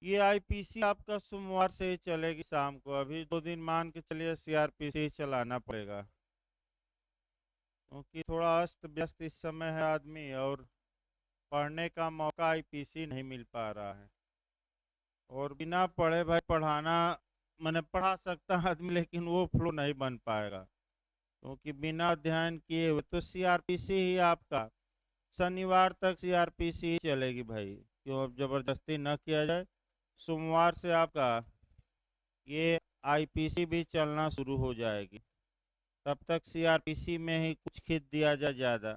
ये आईपीसी आपका सोमवार से ही चलेगी शाम को। अभी 2 दिन मान के चलिए सीआरपीसी ही चलाना पड़ेगा, क्योंकि थोड़ा अस्त व्यस्त इस समय है आदमी, और पढ़ने का मौका आईपीसी नहीं मिल पा रहा है। और बिना पढ़े भाई पढ़ाना, मैंने पढ़ा सकता है आदमी, लेकिन वो फ्लो नहीं बन पाएगा, क्योंकि बिना अध्ययन किए हुए तो सीआरपीसी ही आपका शनिवार तक सीआरपीसी ही चलेगी भाई। क्यों अब जबरदस्ती न किया जाए। सोमवार से आपका ये आईपीसी भी चलना शुरू हो जाएगी। तब तक सीआरपीसी में ही कुछ खींच दिया जाए ज़्यादा।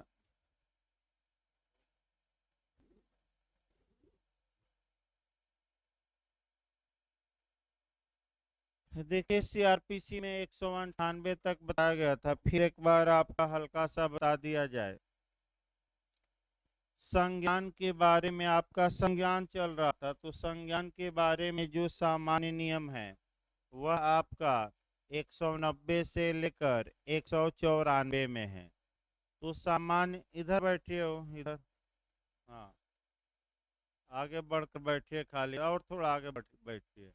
देखिए सीआरपीसी में 198 तक बताया गया था, फिर एक बार आपका हल्का सा बता दिया जाए। संज्ञान के बारे में आपका संज्ञान चल रहा था, तो संज्ञान के बारे में जो सामान्य नियम है वह आपका 190 से लेकर 194 में है। तो सामान्य, इधर बैठिए हो इधर, हाँ आगे बढ़कर बैठिए, खाली और थोड़ा आगे बैठिए,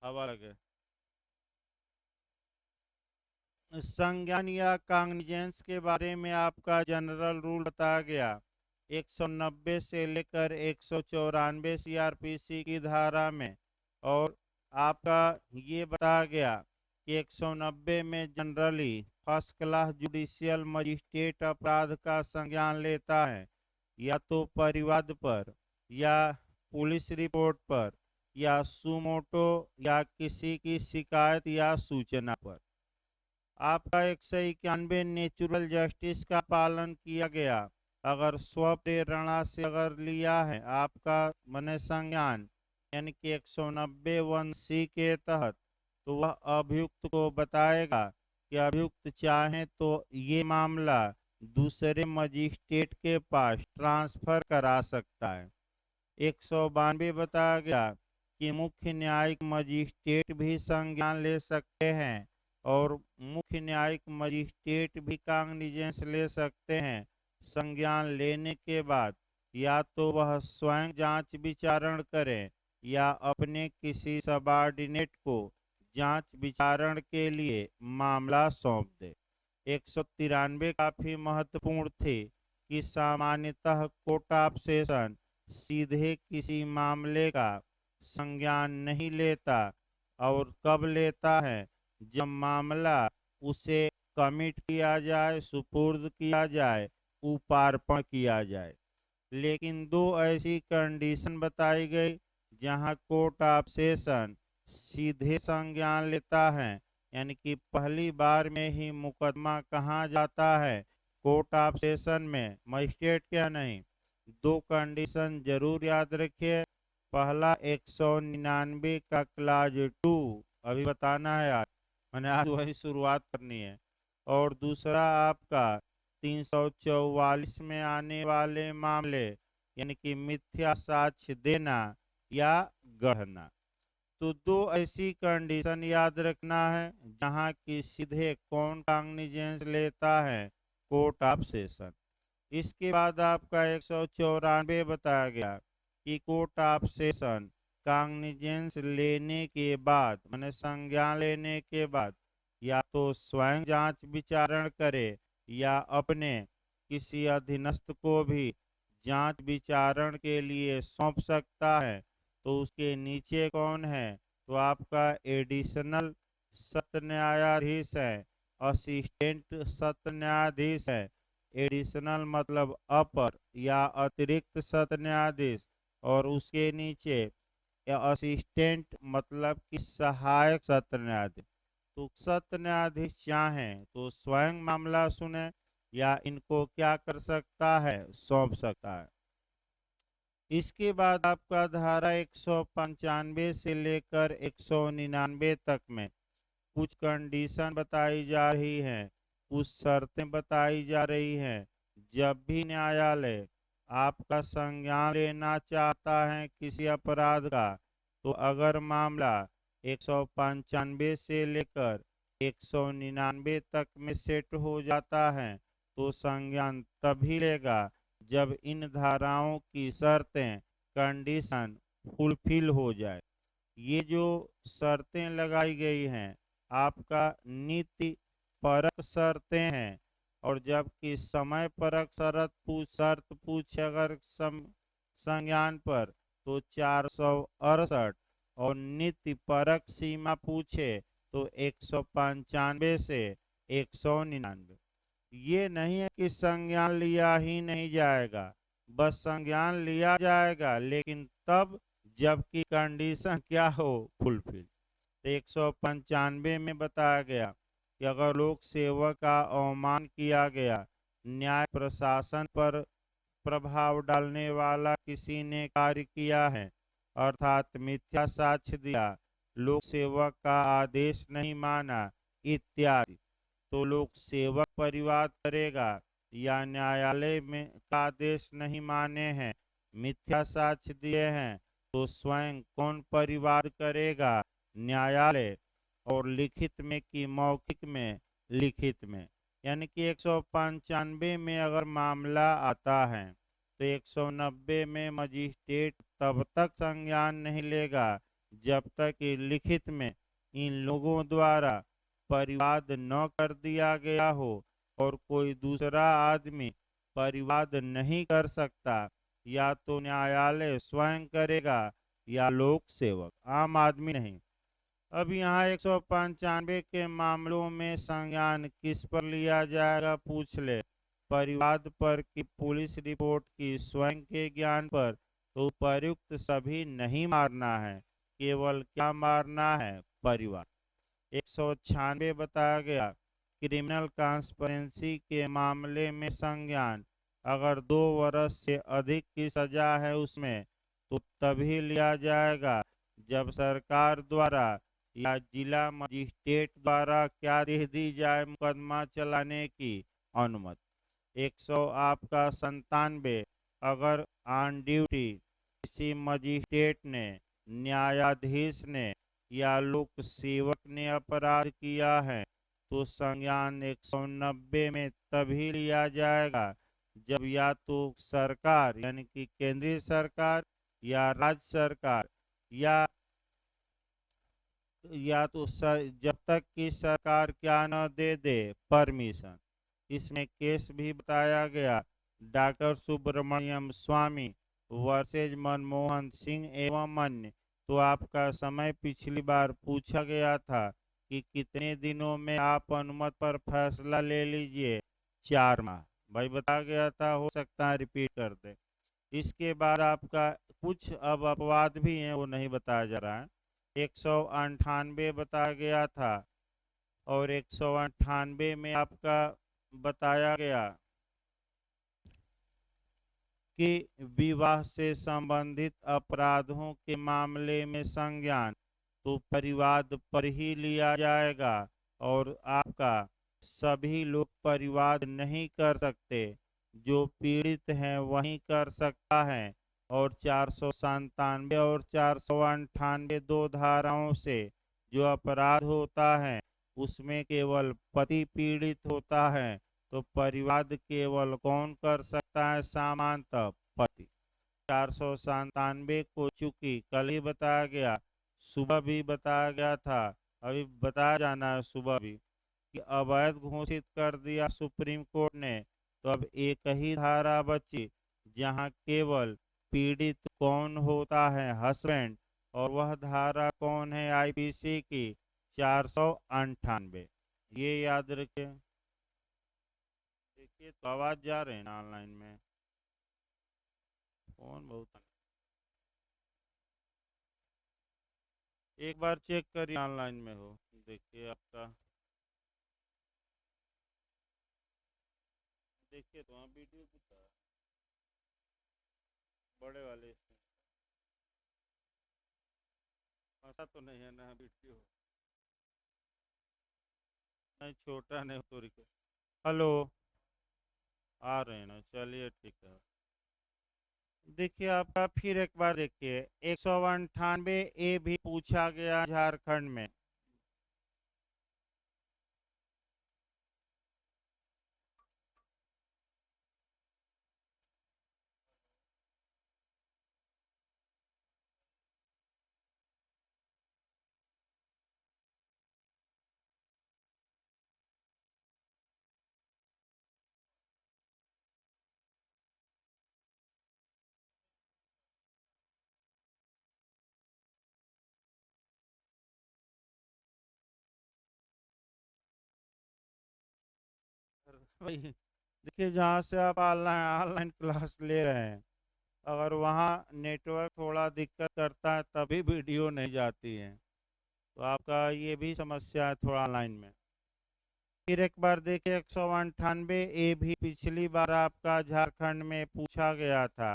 हवा लगे। संज्ञान या कॉग्निजेंस के बारे में आपका जनरल रूल बताया गया 190 से लेकर 194 सीआरपीसी की धारा में। और आपका ये बताया गया कि 190 में generally first class judicial magistrate अपराध का संज्ञान लेता है, या तो परिवाद पर, या पुलिस रिपोर्ट पर, या सुमोटो, या किसी की शिकायत या सूचना पर। आपका 191 नेचुरल जस्टिस का पालन किया गया। अगर स्व प्रेरणा से अगर लिया है आपका मने संज्ञान, यानी कि 190(1)(c के तहत, तो वह अभियुक्त को बताएगा कि अभियुक्त चाहे तो ये मामला दूसरे मजिस्ट्रेट के पास ट्रांसफर करा सकता है। 192 बताया गया कि मुख्य न्यायिक मजिस्ट्रेट भी संज्ञान ले सकते हैं, और मुख्य न्यायिक मजिस्ट्रेट भी कॉग्निजेंस ले सकते हैं। संज्ञान लेने के बाद या तो वह स्वयं जांच विचारण करें, या अपने किसी सबॉर्डिनेट को जांच विचारण के लिए मामला सौंप दे। 193 काफी महत्वपूर्ण थे कि सामान्यतः कोर्ट ऑफ सेशन सीधे किसी मामले का संज्ञान नहीं लेता। और कब लेता है? जब मामला उसे कमिट किया जाए, सुपुर्द किया जाए, उपार्पण किया जाए। लेकिन दो ऐसी कंडीशन बताई गई जहां कोर्ट ऑफ सेशन सीधे संज्ञान लेता है, यानी कि पहली बार में ही मुकदमा कहाँ जाता है? कोर्ट ऑफ सेशन में, मजिस्ट्रेट क्या नहीं। दो कंडीशन जरूर याद रखिए। पहला 199 का क्लाज 2 अभी बताना है आज, मैंने आज वही शुरुआत करनी है। और दूसरा आपका 344 में आने वाले मामले, यानी कि मिथ्या साक्ष्य देना या गढ़ना। तो दो ऐसी कंडीशन याद रखना है जहां की सीधे कौन कॉग्निजेंस लेता है? Court of session. इसके बाद आपका 194 बताया गया कि कोर्ट ऑफ सेशन कॉग्निजेंस लेने के बाद, मैंने संज्ञान लेने के बाद, या तो स्वयं जांच विचारण करे, या अपने किसी अधीनस्थ को भी जांच विचारण के लिए सौंप सकता है। तो उसके नीचे कौन है? तो आपका एडिशनल सत्र न्यायाधीश है, असिस्टेंट सत्र न्यायाधीश है। एडिशनल मतलब अपर या अतिरिक्त सत्र न्यायाधीश, और उसके नीचे या असिस्टेंट मतलब कि सहायक सत्र न्यायाधीश। तो सत्र न्यायाधीश चाहे तो स्वयं मामला सुने, या इनको क्या कर सकता है? सौंप सकता है। इसके बाद आपका धारा 195 से लेकर 199 तक में कुछ कंडीशन बताई जा रही हैं, कुछ शर्तें बताई जा रही हैं। जब भी न्यायालय आपका संज्ञान लेना चाहता है किसी अपराध का, तो अगर मामला 195 से लेकर 199 तक में सेट हो जाता है, तो संज्ञान तभी लेगा जब इन धाराओं की शर्तें, कंडीशन फुलफिल हो जाए। ये जो शर्तें लगाई गई हैं आपका नीति परक शर्तें हैं। और जबकि समय परक शर्त पूछे अगर संज्ञान पर तो 468, और नीति परक सीमा पूछे तो 195 से 199। ये नहीं है कि संज्ञान लिया ही नहीं जाएगा, बस संज्ञान लिया जाएगा लेकिन तब जबकि कंडीशन क्या हो, फुलफिल। तो 195 में बताया गया कि अगर लोक सेवक का अवमान किया गया, न्याय प्रशासन पर प्रभाव डालने वाला किसी ने कार्य किया है, अर्थात मिथ्या साक्ष्य दिया, लोक सेवक का आदेश नहीं माना इत्यादि, तो लोक सेवक परिवाद करेगा। या न्यायालय में का आदेश नहीं माने हैं, मिथ्या साक्ष्य दिए हैं, तो स्वयं कौन परिवाद करेगा, न्यायालय। और लिखित में कि मौखिक में, लिखित में। यानी कि 195 में अगर मामला आता है तो 190 में मजिस्ट्रेट तब तक संज्ञान नहीं लेगा जब तक कि लिखित में इन लोगों द्वारा परिवाद न कर दिया गया हो, और कोई दूसरा आदमी परिवाद नहीं कर सकता। या तो न्यायालय स्वयं करेगा या लोक सेवक, आम आदमी नहीं। अब यहाँ 195 के मामलों में संज्ञान किस पर लिया जाएगा, पूछ ले। परिवाद पर कि पुलिस रिपोर्ट की स्वयं के ज्ञान पर, तो उपयुक्त सभी नहीं मारना है, केवल क्या मारना है, परिवाद। 196 बताया गया क्रिमिनल ट्रांसपेरेंसी के मामले में संज्ञान अगर 2 वर्ष से अधिक की सजा है उसमें, तो तभी लिया जाएगा जब सरकार द्वारा या जिला मजिस्ट्रेट द्वारा क्या दे दी जाए, मुकदमा चलाने की अनुमति। 100 आपका 97, अगर ऑन ड्यूटी किसी मजिस्ट्रेट ने, न्यायाधीश ने या लोक सेवक ने अपराध किया है, तो संज्ञान 190 में तभी लिया जाएगा जब या तो सरकार यानी कि केंद्रीय सरकार या राज्य सरकार या तो जब तक कि सरकार क्या न दे दे परमिशन। इसमें केस भी बताया गया डॉक्टर सुब्रमण्यम स्वामी वर्सेज मनमोहन सिंह एवं अन्य। तो आपका समय पिछली बार पूछा गया था कि कितने दिनों में आप अनुमति पर फैसला ले लीजिए, 4 माह। भाई बताया गया था, हो सकता है रिपीट कर दे। इसके बाद आपका कुछ अब अपवाद भी हैं, वो नहीं बताया जा रहा है। 198 बताया गया था, और 198 में आपका बताया गया कि विवाह से संबंधित अपराधों के मामले में संज्ञान तो परिवाद पर ही लिया जाएगा, और आपका सभी लोग परिवाद नहीं कर सकते, जो पीड़ित हैं वही कर सकता है। और 497 और 498 दो धाराओं से जो अपराध होता है उसमें केवल पति पीड़ित होता है, तो परिवाद केवल कौन कर सकता है, सामान्यतः पति। 497 को चूंकि कल ही बताया गया, सुबह भी बताया गया था, अभी बताया जाना है सुबह भी, कि अवैध घोषित कर दिया सुप्रीम कोर्ट ने। तो अब एक ही धारा बची जहां केवल पीड़ित कौन होता है, हस्बैंड, और वह धारा कौन है, आईपीसी की 498। ये याद रखें। देखिए तो आवाज जा रहे हैं ना ऑनलाइन में, फोन बहुत। एक बार चेक करिए ऑनलाइन में हो, देखिए आपका। देखिए तो हाँ वीडियो दिखा है, बड़े वाले इसमें। ऐसा तो नहीं है ना वीडियो, नहीं छोटा नहीं तो हेलो, आ रहे हैं ना, चलिए ठीक है। देखिए आपका फिर एक बार देखिए 198 भी पूछा गया झारखंड में। भाई देखिए, जहाँ से आप ऑनलाइन ऑनलाइन क्लास ले रहे हैं, अगर वहाँ नेटवर्क थोड़ा दिक्कत करता है तभी वीडियो नहीं जाती है। तो आपका ये भी समस्या है थोड़ा ऑनलाइन में। फिर एक बार देखिए, 198 ए भी पिछली बार आपका झारखंड में पूछा गया था।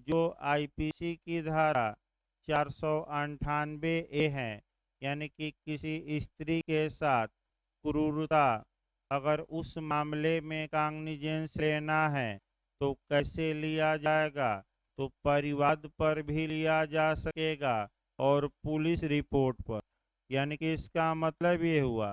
जो आईपीसी की धारा 498 ए है, यानी कि किसी स्त्री के साथ क्रूरता, अगर उस मामले में कांग्निजेंस लेना है तो कैसे लिया जाएगा? तो परिवाद पर भी लिया जा सकेगा और पुलिस रिपोर्ट पर। यानी कि इसका मतलब ये हुआ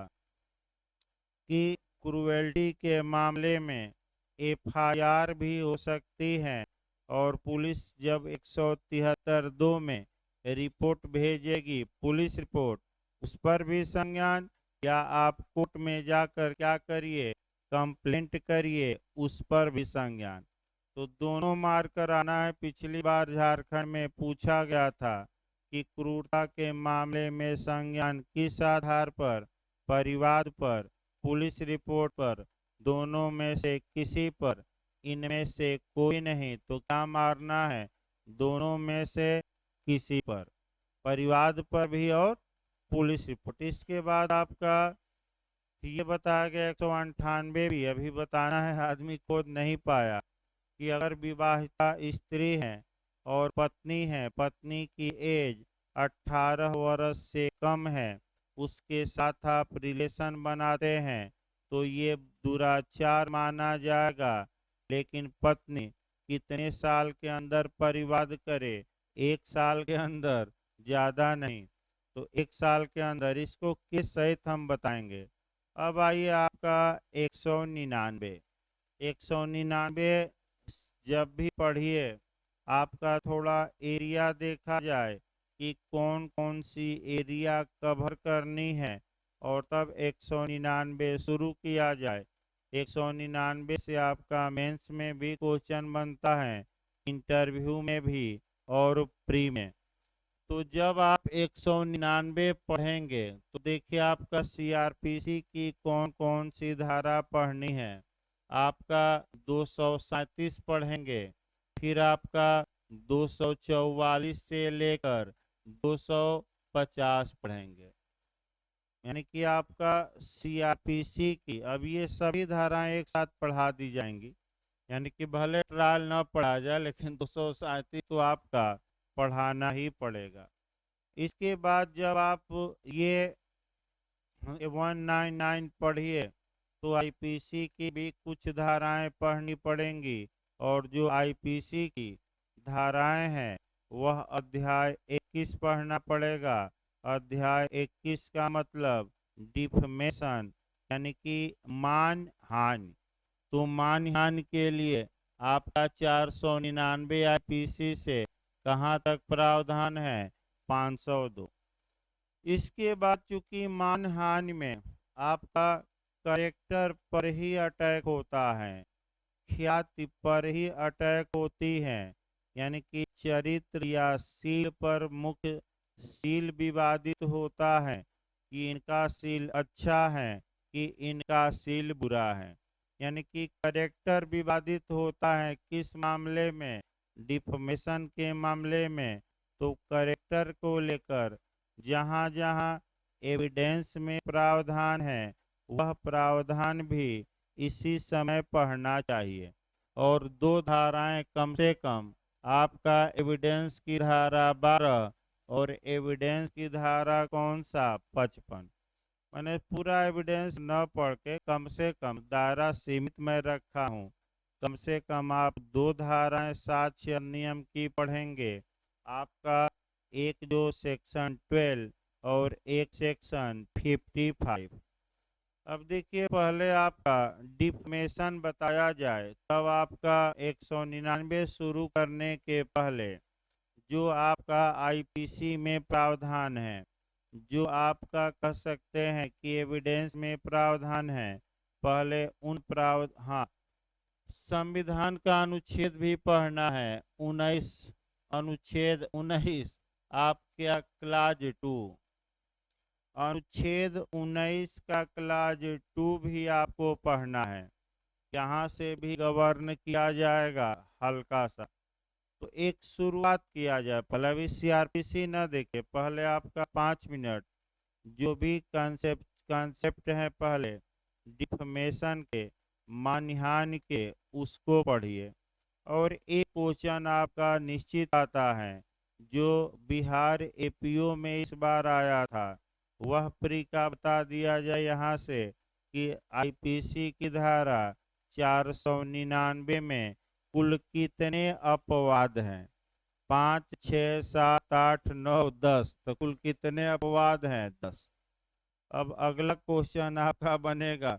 कि क्रूएल्टी के मामले में एफआईआर भी हो सकती है, और पुलिस जब 173(2) में रिपोर्ट भेजेगी, पुलिस रिपोर्ट, उस पर भी संज्ञान, या आप कोर्ट में जाकर क्या करिए, कंप्लेंट करिए, उस पर भी संज्ञान। तो दोनों मार कर आना है। पिछली बार झारखंड में पूछा गया था कि क्रूरता के मामले में संज्ञान किस आधार पर, परिवाद पर, पुलिस रिपोर्ट पर, दोनों में से किसी पर, इनमें से कोई नहीं तो क्या मारना है, दोनों में से किसी पर, परिवाद पर भी और पुलिस रिपोर्ट। इसके बाद आपका ये बताया गया 198 भी अभी बताना है, आदमी खोज नहीं पाया, कि अगर विवाहिता स्त्री है और पत्नी है, पत्नी की एज 18 वर्ष से कम है, उसके साथ आप रिलेशन बनाते हैं तो ये दुराचार माना जाएगा। लेकिन पत्नी कितने साल के अंदर परिवाद करे? 1 साल के अंदर, ज़्यादा नहीं। तो 1 साल के अंदर इसको किस सहित हम बताएंगे। अब आइए आपका 199। 199 जब भी पढ़िए, आपका थोड़ा एरिया देखा जाए कि कौन कौन सी एरिया कवर करनी है, और तब 199 शुरू किया जाए। 199 से आपका मेंस में भी क्वेश्चन बनता है, इंटरव्यू में भी और प्री में। तो जब आप 199 पढ़ेंगे तो देखिए, आपका सीआरपीसी की कौन कौन सी धारा पढ़नी है। आपका 237 पढ़ेंगे, फिर आपका 244 से लेकर 250 पढ़ेंगे। यानी कि आपका सीआरपीसी की अब ये सभी धाराएं एक साथ पढ़ा दी जाएंगी। यानी कि भले ट्रायल न पढ़ा जाए, लेकिन 237 तो आपका पढ़ाना ही पड़ेगा। इसके बाद जब आप ये 199 पढ़िए तो आईपीसी की भी कुछ धाराएं पढ़नी पड़ेंगी, और जो आईपीसी की धाराएं हैं वह अध्याय 21 पढ़ना पड़ेगा। अध्याय 21 का मतलब डिफमेशन, यानी कि मान हानि। तो मान हानि के लिए आपका 499 आईपीसी से कहाँ तक प्रावधान है? 502। इसके बाद चूंकि मानहानि में आपका करेक्टर पर ही अटैक होता है, ख्याति पर ही अटैक होती है, यानी कि चरित्र या सील पर मुख्य सील विवादित होता है कि इनका सील अच्छा है कि इनका सील बुरा है। यानी कि करेक्टर विवादित होता है किस मामले में? डिफमेशन के मामले में। तो करेक्टर को लेकर जहाँ जहाँ एविडेंस में प्रावधान है, वह प्रावधान भी इसी समय पढ़ना चाहिए। और दो धाराएं कम से कम, आपका एविडेंस की धारा 12 और एविडेंस की धारा कौन सा? 55। मैंने पूरा एविडेंस न पढ़ के कम से कम दायरा सीमित में रखा हूँ। कम से कम आप दो धाराएं साक्ष्य नियम की पढ़ेंगे। आपका एक जो सेक्शन 12 और एक सेक्शन 55। अब देखिए, पहले आपका डिफमेशन बताया जाए, तब आपका 199 शुरू करने के पहले जो आपका आईपीसी में प्रावधान है, जो आपका कह सकते हैं कि एविडेंस में प्रावधान है, पहले उन हाँ, संविधान का अनुच्छेद भी पढ़ना है। 19, अनुच्छेद 19, आपका क्लाज 2, अनुच्छेद 19 का क्लाज 2 भी आपको पढ़ना है। यहाँ से भी गवर्न किया जाएगा हल्का सा। तो एक शुरुआत किया जाए, पहले अभी सीआरपीसी न देखे, पहले आपका 5 मिनट जो भी कंसेप्ट है पहले डिफमेशन के, मानहानि के, उसको पढ़िए। और एक क्वेश्चन आपका निश्चित आता है जो बिहार एपीओ में इस बार आया था, वह प्री का बता दिया जाए यहाँ से कि आईपीसी की धारा 499 में कुल कितने अपवाद हैं। 5, 6, 7, 8, 9, 10, तो कुल कितने अपवाद हैं? 10। अब अगला क्वेश्चन आपका बनेगा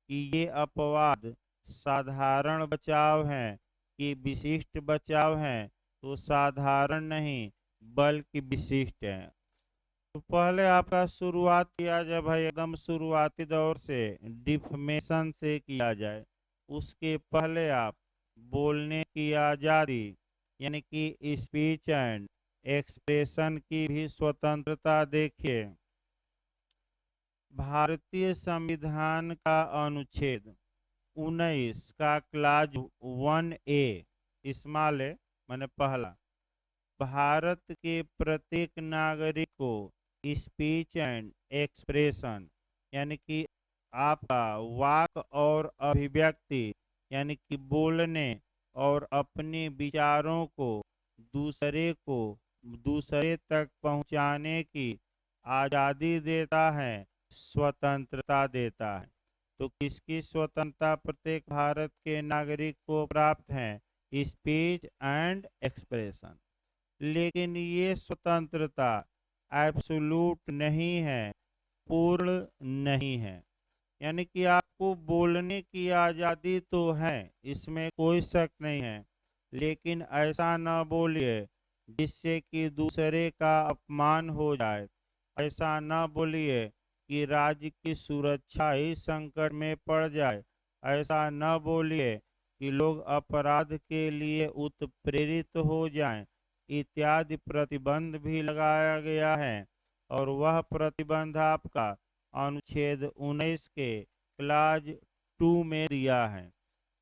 कि ये अपवाद साधारण बचाव हैं कि विशिष्ट बचाव हैं? तो साधारण नहीं बल्कि विशिष्ट हैं। तो पहले आपका शुरुआत किया जाए भाई, एकदम शुरुआती दौर से डिफमेशन से किया जाए। उसके पहले आप बोलने की आज़ादी यानी कि स्पीच एंड एक्सप्रेशन की भी स्वतंत्रता देखिए। भारतीय संविधान का अनुच्छेद 19 का क्लाज 1A स्मॉल ए मैंने पहला, भारत के प्रत्येक नागरिक को स्पीच एंड एक्सप्रेशन यानी कि आपका वाक और अभिव्यक्ति यानी कि बोलने और अपने विचारों को दूसरे को दूसरे तक पहुंचाने की आज़ादी देता है, स्वतंत्रता देता है। तो किसकी स्वतंत्रता प्रत्येक भारत के नागरिक को प्राप्त है? Speech and expression. लेकिन ये स्वतंत्रता एब्सोल्यूट नहीं है, पूर्ण नहीं है। यानी कि आपको बोलने की आज़ादी तो है, इसमें कोई शक नहीं है, लेकिन ऐसा न बोलिए जिससे कि दूसरे का अपमान हो जाए। ऐसा न बोलिए कि राज्य की सुरक्षा ही संकट में पड़ जाए। ऐसा न बोलिए कि लोग अपराध के लिए उत्प्रेरित हो जाएं। इत्यादि प्रतिबंध भी लगाया गया है और वह प्रतिबंध आपका अनुच्छेद 19 के क्लाज 2 में दिया है।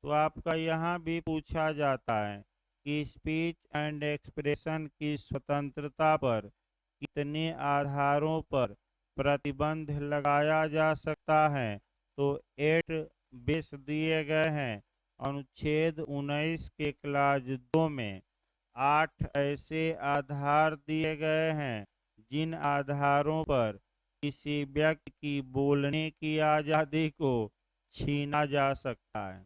तो आपका यहाँ भी पूछा जाता है कि स्पीच एंड एक्सप्रेशन की स्वतंत्रता पर कितने आधारों पर प्रतिबंध लगाया जा सकता है? तो 8 बेस दिए गए हैं अनुच्छेद 19 के क्लाज 2 में। 8 ऐसे आधार दिए गए हैं जिन आधारों पर किसी व्यक्ति की बोलने की आज़ादी को छीना जा सकता है।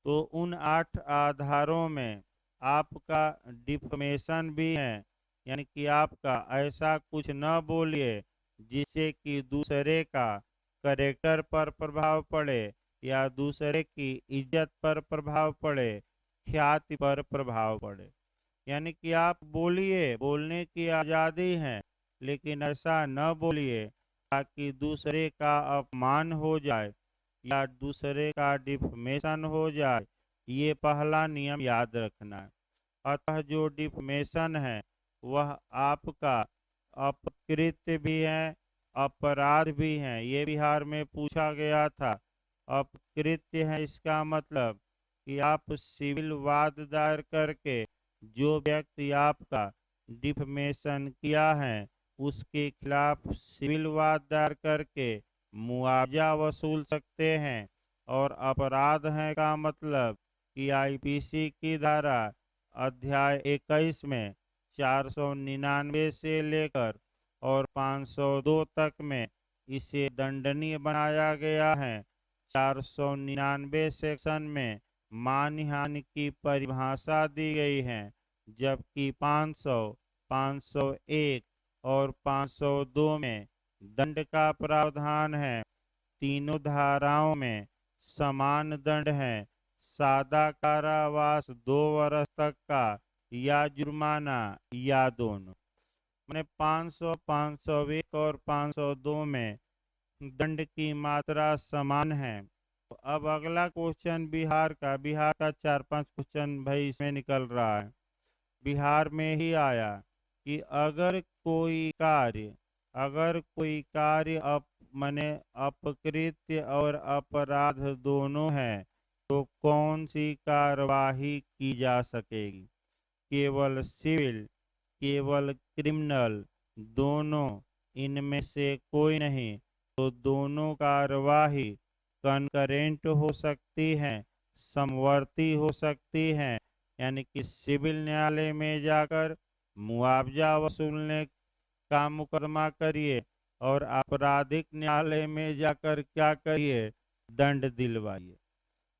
तो उन 8 आधारों में आपका डिफमेशन भी है, यानी कि आपका ऐसा कुछ न बोलिए जिससे कि दूसरे का करेक्टर पर प्रभाव पड़े या दूसरे की इज्जत पर प्रभाव पड़े, ख्याति पर प्रभाव पड़े। यानी कि आप बोलिए, बोलने की आज़ादी है, लेकिन ऐसा न बोलिए ताकि दूसरे का अपमान हो जाए या दूसरे का डिफमेशन हो जाए। ये पहला नियम याद रखना है। अतः जो डिफमेशन है वह आपका अपकृत्य भी है, अपराध भी है। ये बिहार में पूछा गया था। अपकृत्य है इसका मतलब कि आप सिविल वाद दायर करके जो व्यक्ति आपका डिफमेशन किया है उसके खिलाफ सिविल वाद दायर करके मुआवजा वसूल सकते हैं। और अपराध है का मतलब कि आईपीसी की धारा अध्याय 21 में 499 से लेकर और 502 तक में इसे दंडनीय बनाया गया है। 499 सेक्शन में मानहानि की परिभाषा दी गई है, जबकि 500, 501 और 502 में दंड का प्रावधान है। तीनों धाराओं में समान दंड है, सादा कारावास 2 वर्ष तक का या जुर्माना या दोनों। मैंने 500, 501 और 502 में दंड की मात्रा समान है। तो अब अगला क्वेश्चन बिहार का 4-5 क्वेश्चन भाई इसमें निकल रहा है। बिहार में ही आया कि अगर कोई कार्य माने अपकृत्य और अपराध दोनों है तो कौन सी कार्यवाही की जा सकेगी? केवल सिविल, केवल क्रिमिनल, दोनों, इनमें से कोई नहीं। तो दोनों कार्यवाही कनकरेंट हो सकती हैं, समवर्ती हो सकती हैं। यानी कि सिविल न्यायालय में जाकर मुआवजा वसूलने का मुकदमा करिए और आपराधिक न्यायालय में जाकर क्या करिए, दंड दिलवाइए।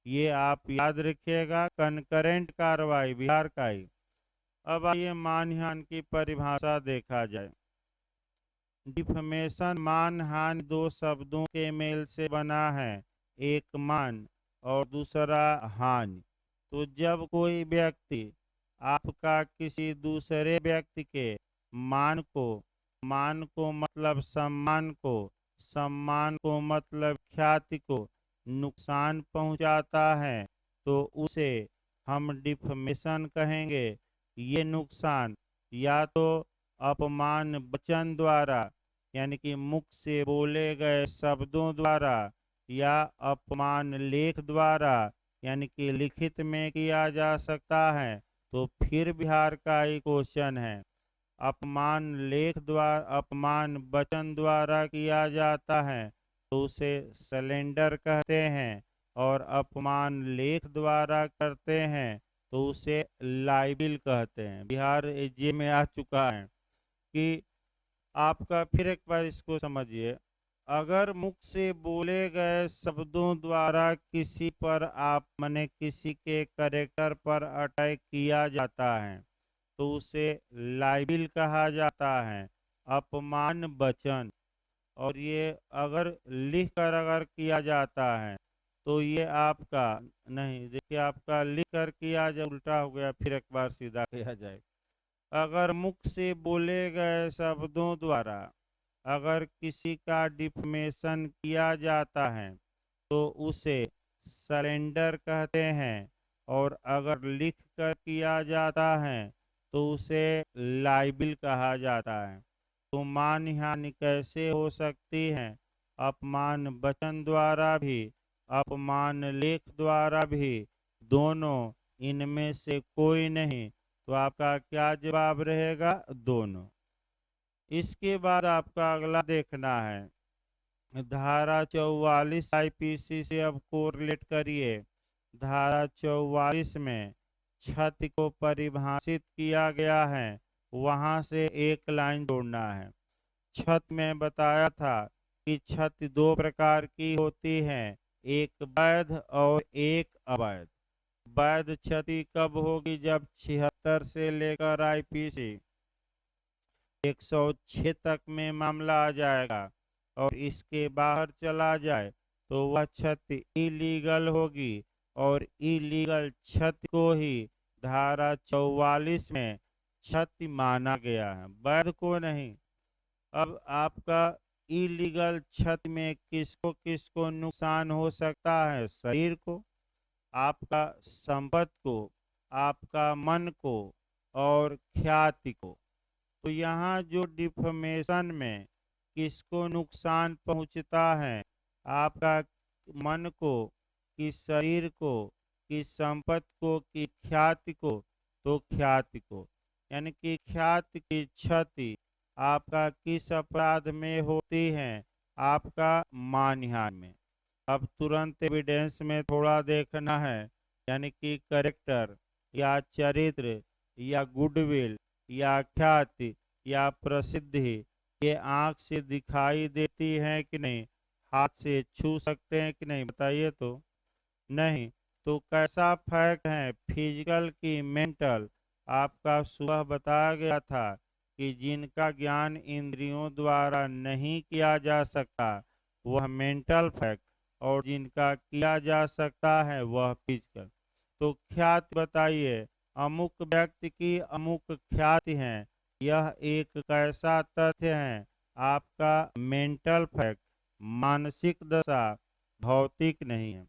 ये आप याद रखिएगा, कनकरेंट कार्रवाई बिहार का ही। अब आइए मानहानि की परिभाषा देखा जाए। डिफमेशन मानहानि दो शब्दों के मेल से बना है, एक मान और दूसरा हानि। तो जब कोई व्यक्ति आपका किसी दूसरे व्यक्ति के मान को, मान को मतलब सम्मान को, सम्मान को मतलब ख्याति को नुकसान पहुंचाता है, तो उसे हम डिफमेशन कहेंगे। ये नुकसान या तो अपमान वचन द्वारा, यानी कि मुख से बोले गए शब्दों द्वारा, या अपमान लेख द्वारा, यानी कि लिखित में किया जा सकता है। तो फिर बिहार का ही क्वेश्चन है, अपमान लेख द्वारा, अपमान वचन द्वारा किया जाता है तो उसे सलेंडर कहते हैं, और अपमान लेख द्वारा करते हैं तो उसे लाइबिल कहते हैं। बिहार एजे में आ चुका है कि आपका, फिर एक बार इसको समझिए, अगर मुख से बोले गए शब्दों द्वारा किसी पर आप माने किसी के करेक्टर पर अटैक किया जाता है तो उसे लाइबिल कहा जाता है, अपमान वचन। और ये अगर लिख कर अगर किया जाता है तो ये आपका, नहीं देखिए, आपका लिख कर किया जाए उल्टा हो गया, फिर एक बार सीधा किया जाए। अगर मुख से बोले गए शब्दों द्वारा अगर किसी का डिफमेशन किया जाता है तो उसे सरेंडर कहते हैं, और अगर लिख कर किया जाता है तो उसे लाइबिल कहा जाता है। तो मानहानि कैसे हो सकती है? अपमान वचन द्वारा भी, अपमान लेख द्वारा भी, दोनों, इनमें से कोई नहीं। तो आपका क्या जवाब रहेगा? दोनों। इसके बाद आपका अगला देखना है, धारा 44 आईपीसी से अब कोरिलेट करिए। धारा 44 में क्षति को परिभाषित किया गया है, वहां से एक लाइन जोड़ना है। क्षति में बताया था कि क्षति दो प्रकार की होती है, एक वैध और एक अवैध। वैध क्षति कब होगी? जब 76 से लेकर आईपीसी 106 तक में मामला आ जाएगा और इसके बाहर चला जाए तो वह क्षति इलीगल होगी, और इलीगल क्षति को ही धारा 44 में क्षति माना गया है, वैध को नहीं। अब आपका इलीगल क्षति में किसको किसको नुकसान हो सकता है? शरीर को, आपका संपत्ति को, आपका मन को, और ख्याति को। तो यहाँ जो डिफमेशन में किसको नुकसान पहुँचता है? आपका मन को, कि शरीर को, कि संपत्ति को, कि ख्याति को? तो ख्याति को। यानी कि ख्याति की क्षति आपका किस अपराध में होती है? आपका मानहानि में। अब तुरंत एविडेंस में थोड़ा देखना है, यानी कि करेक्टर या चरित्र या गुडविल या ख्याति या प्रसिद्धि, ये आंख से दिखाई देती है कि नहीं? हाथ से छू सकते हैं कि नहीं? बताइए तो। नहीं। तो कैसा फैक्ट है, फिजिकल की मेंटल? आपका सुबह बताया गया था कि जिनका ज्ञान इंद्रियों द्वारा नहीं किया जा सकता वह मेंटल फैक्ट, और जिनका किया जा सकता है वह फिजिकल। तो ख्याति बताइए, अमुक व्यक्ति की अमुक ख्याति है, यह एक कैसा तथ्य है? आपका मेंटल फैक्ट, मानसिक दशा, भौतिक नहीं है।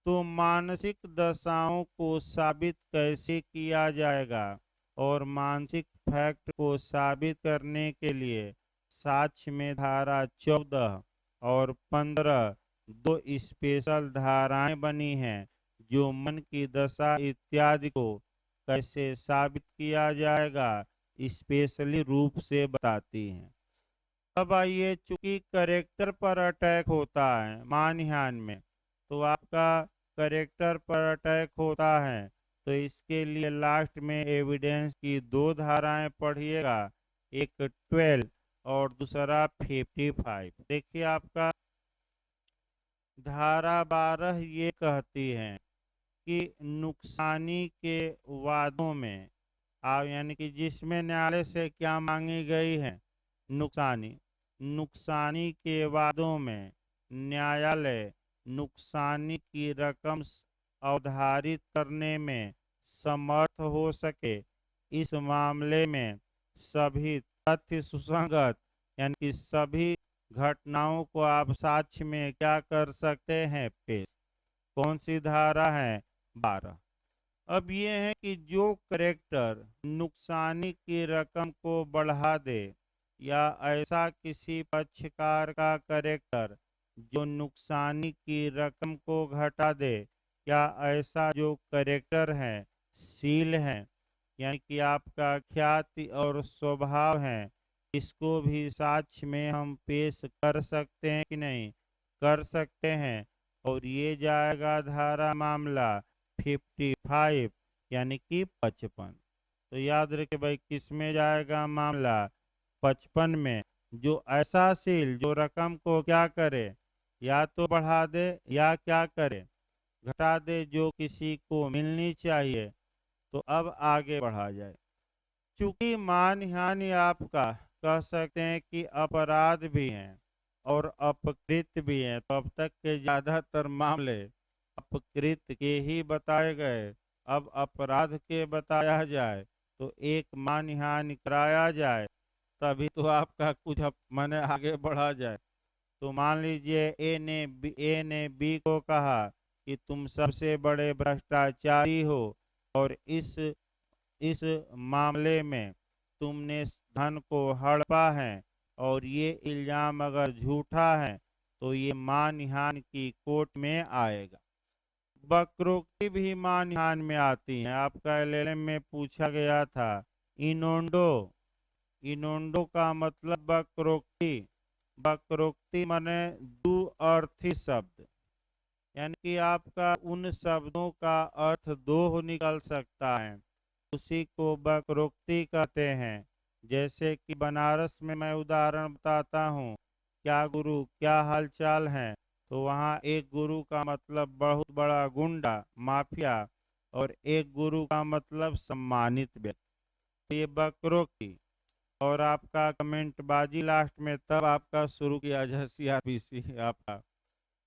तो मानसिक दशाओं को साबित कैसे किया जाएगा? और मानसिक फैक्ट को साबित करने के लिए साक्ष्य में धारा 14 और 15 दो स्पेशल धाराएं बनी हैं, जो मन की दशा इत्यादि को कैसे साबित किया जाएगा स्पेशली रूप से बताती हैं। अब आइए, चूंकि करेक्टर पर अटैक होता है मानहान में, तो आपका करेक्टर पर अटैक होता है तो इसके लिए लास्ट में एविडेंस की दो धाराएं पढ़िएगा, एक 12 और दूसरा 55। देखिए आपका धारा 12 ये कहती है कि नुकसानी के वादों में आप यानी कि जिसमें न्यायालय से क्या मांगी गई है, नुकसानी। नुकसानी के वादों में न्यायालय नुकसानी की रकम अवधारित करने में समर्थ हो सके, इस मामले में सभी तथ्य सुसंगत यानी कि सभी घटनाओं को आप साक्ष्य में क्या कर सकते हैं, पेश। कौन सी धारा है, 12। अब ये है कि जो करेक्टर नुकसानी की रकम को बढ़ा दे या ऐसा किसी पक्षकार का करेक्टर जो नुकसानी की रकम को घटा दे, या ऐसा जो करेक्टर है सील है यानी कि आपका ख्याति और स्वभाव है, इसको भी साक्ष्य में हम पेश कर सकते हैं कि नहीं, कर सकते हैं। और ये जाएगा धारा मामला 55 यानी कि 55। तो याद रखे भाई, किस में जाएगा मामला, 55 में। जो ऐसा सील जो रकम को क्या करे, या तो बढ़ा दे या क्या करे, घटा दे, जो किसी को मिलनी चाहिए। तो अब आगे बढ़ा जाए। चूंकि मानहानि आपका कह सकते हैं कि अपराध भी हैं और अपकृत भी हैं, तो अब तक के ज्यादातर मामले अपकृत के ही बताए गए। अब अपराध के बताया जाए तो एक मानहानि कराया जाए, तभी तो आपका कुछ माने आगे बढ़ा जाए। तो मान लीजिए ए ने बी को कहा कि तुम सबसे बड़े भ्रष्टाचारी हो और इस मामले में तुमने धन को हड़पा है, और ये इल्जाम अगर झूठा है तो ये मानहानि की कोर्ट में आएगा। वक्रोक्ति भी मानहानि में आती है। आपका एलएलएम में पूछा गया था, इनोंडो इनोंडो का मतलब वक्रोक्ति। वक्रोक्ति माने दो अर्थी शब्द, यानी कि आपका उन शब्दों का अर्थ दो निकल सकता है, उसी को वक्रोक्ति कहते हैं। जैसे कि बनारस में मैं उदाहरण बताता हूँ, क्या गुरु क्या हालचाल है, तो वहाँ एक गुरु का मतलब बहुत बड़ा गुंडा माफिया, और एक गुरु का मतलब सम्मानित व्यक्ति। ये वक्रोक्ति। और आपका कमेंट बाजी लास्ट में तब आपका शुरू किया जाए सीआरपीसी, आपका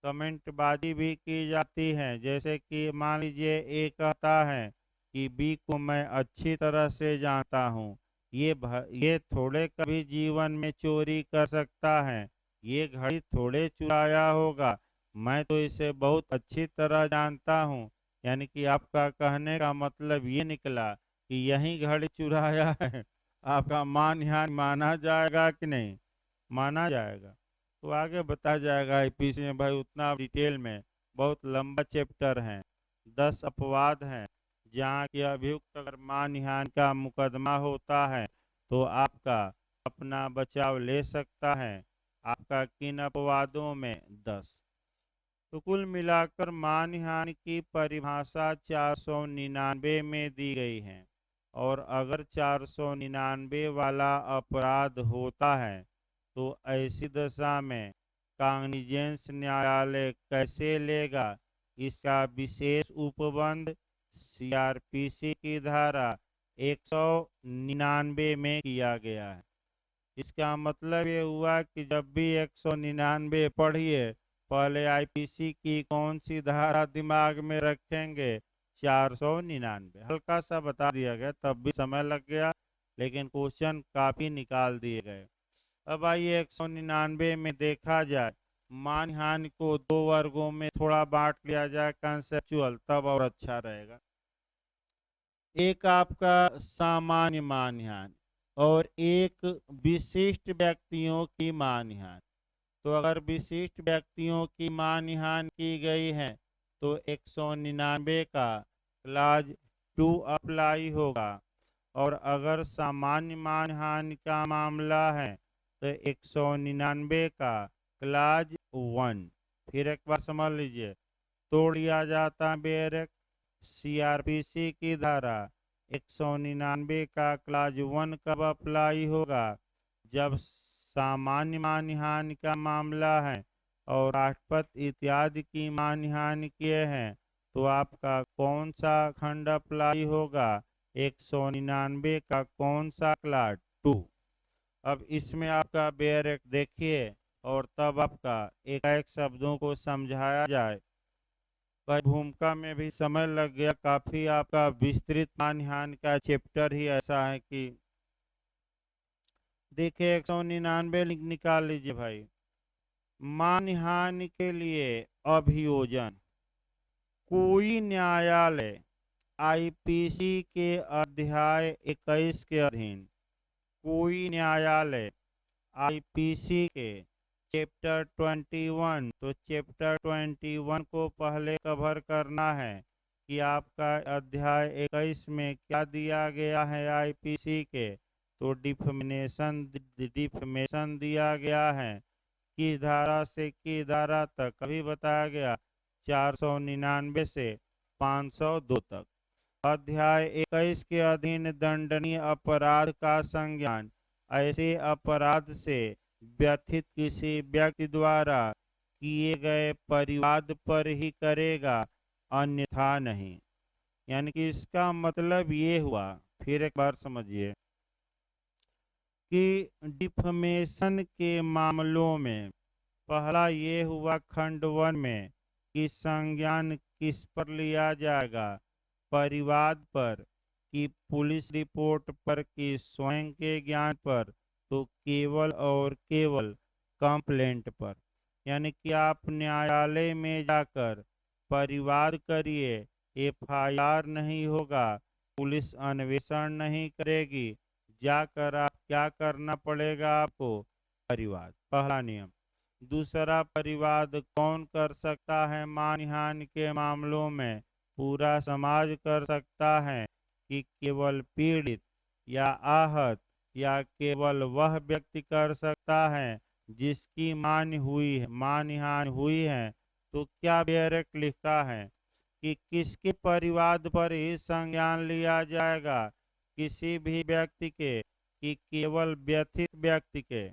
कमेंट बाजी भी की जाती है। जैसे कि मान लीजिए ए कहता है कि बी को मैं अच्छी तरह से जानता हूँ, ये थोड़े कभी जीवन में चोरी कर सकता है, ये घड़ी थोड़े चुराया होगा, मैं तो इसे बहुत अच्छी तरह जानता हूँ। यानी कि आपका कहने का मतलब ये निकला कि यही घड़ी चुराया है। आपका मानहानि माना जाएगा कि नहीं, माना जाएगा। तो आगे बता जाएगा आईपीसी में भाई, उतना डिटेल में बहुत लंबा चैप्टर है, 10 अपवाद हैं जहाँ की अभियुक्त अगर मानहानि का मुकदमा होता है तो आपका अपना बचाव ले सकता है। आपका किन अपवादों में, 10। तो कुल मिलाकर मानहानि की परिभाषा 499 में दी गई है। और अगर 499 वाला अपराध होता है तो ऐसी दशा में कांग्निजेंस न्यायालय कैसे लेगा, इसका विशेष उपबंध सीआरपीसी की धारा 199 में किया गया है। इसका मतलब ये हुआ कि जब भी 199 पढ़िए, पहले आईपीसी की कौन सी धारा दिमाग में रखेंगे, 499। हल्का सा बता दिया गया, तब भी समय लग गया, लेकिन क्वेश्चन काफी निकाल दिए गए। अब आइए 199 में देखा जाए, मानहानि को दो वर्गों में थोड़ा बांट लिया जाए कंसेप्चुअल, तब और अच्छा रहेगा। एक आपका सामान्य मानहानि और एक विशिष्ट व्यक्तियों की मानहानि। तो अगर विशिष्ट व्यक्तियों की मानहानि की गई है तो 199 का क्लाज 2 अप्लाई होगा। और अगर सामान्य मानहानि का मामला है तो 199 का क्लाज 1। फिर एक बार समझ लीजिए, तोड़ दिया जाता है बैरक। सीआरपीसी की धारा 199 का क्लाज 1 कब अप्लाई होगा? जब सामान्य मानहानि का मामला है और राष्ट्रपति इत्यादि की मानहानि किए हैं, तो आपका कौन सा खंड अप्लाई होगा? 199 का कौन सा क्लास 2। अब इसमें आपका बैरक देखिए और तब आपका एक एक शब्दों को समझाया जाए। भाई भूमिका में भी समय लग गया काफी, आपका विस्तृत मानहानि का चैप्टर ही ऐसा है कि देखिए 199 निकाल लीजिए भाई। मानहानि के लिए अभियोजन कोई न्यायालय आईपीसी के अध्याय 21 के अधीन, कोई न्यायालय आईपीसी के चैप्टर 21, तो चैप्टर 21 को पहले कवर करना है कि आपका अध्याय 21 में क्या दिया गया है आईपीसी के। तो डिफमेशन दिया गया है किस धारा से किस धारा तक अभी बताया गया, 499 से 502 तक। अध्याय 21 के अधीन दंडनीय अपराध का संज्ञान ऐसे अपराध से व्यथित किसी व्यक्ति द्वारा किए गए परिवाद पर ही करेगा, अन्यथा नहीं। यानी कि इसका मतलब ये हुआ, फिर एक बार समझिए कि डिफमेशन के मामलों में पहला ये हुआ खंड 1 में कि संज्ञान किस पर लिया जाएगा, परिवाद पर कि पुलिस रिपोर्ट पर कि स्वयं के ज्ञान पर, तो केवल और केवल कंप्लेंट पर। यानी कि आप न्यायालय में जाकर परिवाद करिए, एफआईआर नहीं होगा, पुलिस अन्वेषण नहीं करेगी, जाकर आप क्या करना पड़ेगा आपको? परिवाद, पहला नियम। दूसरा, परिवाद कौन कर सकता है मानहानि के मामलों में? पूरा समाज कर सकता है कि केवल पीड़ित या आहत या केवल वह व्यक्ति कर सकता है जिसकी मानहानि हुई है? तो क्या बैरक लिखता है कि किसके परिवाद पर ही संज्ञान लिया जाएगा? किसी भी व्यक्ति के कि केवल व्यथित व्यक्ति के?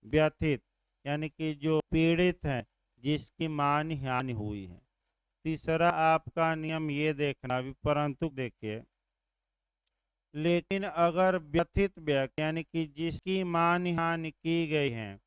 व्यथित यानी कि जो पीड़ित है, जिसकी मानहानि हुई है। तीसरा आपका नियम ये देखना भी, परंतु देखिए, लेकिन अगर व्यथित व्यक्ति यानी कि जिसकी मानहानि की गई है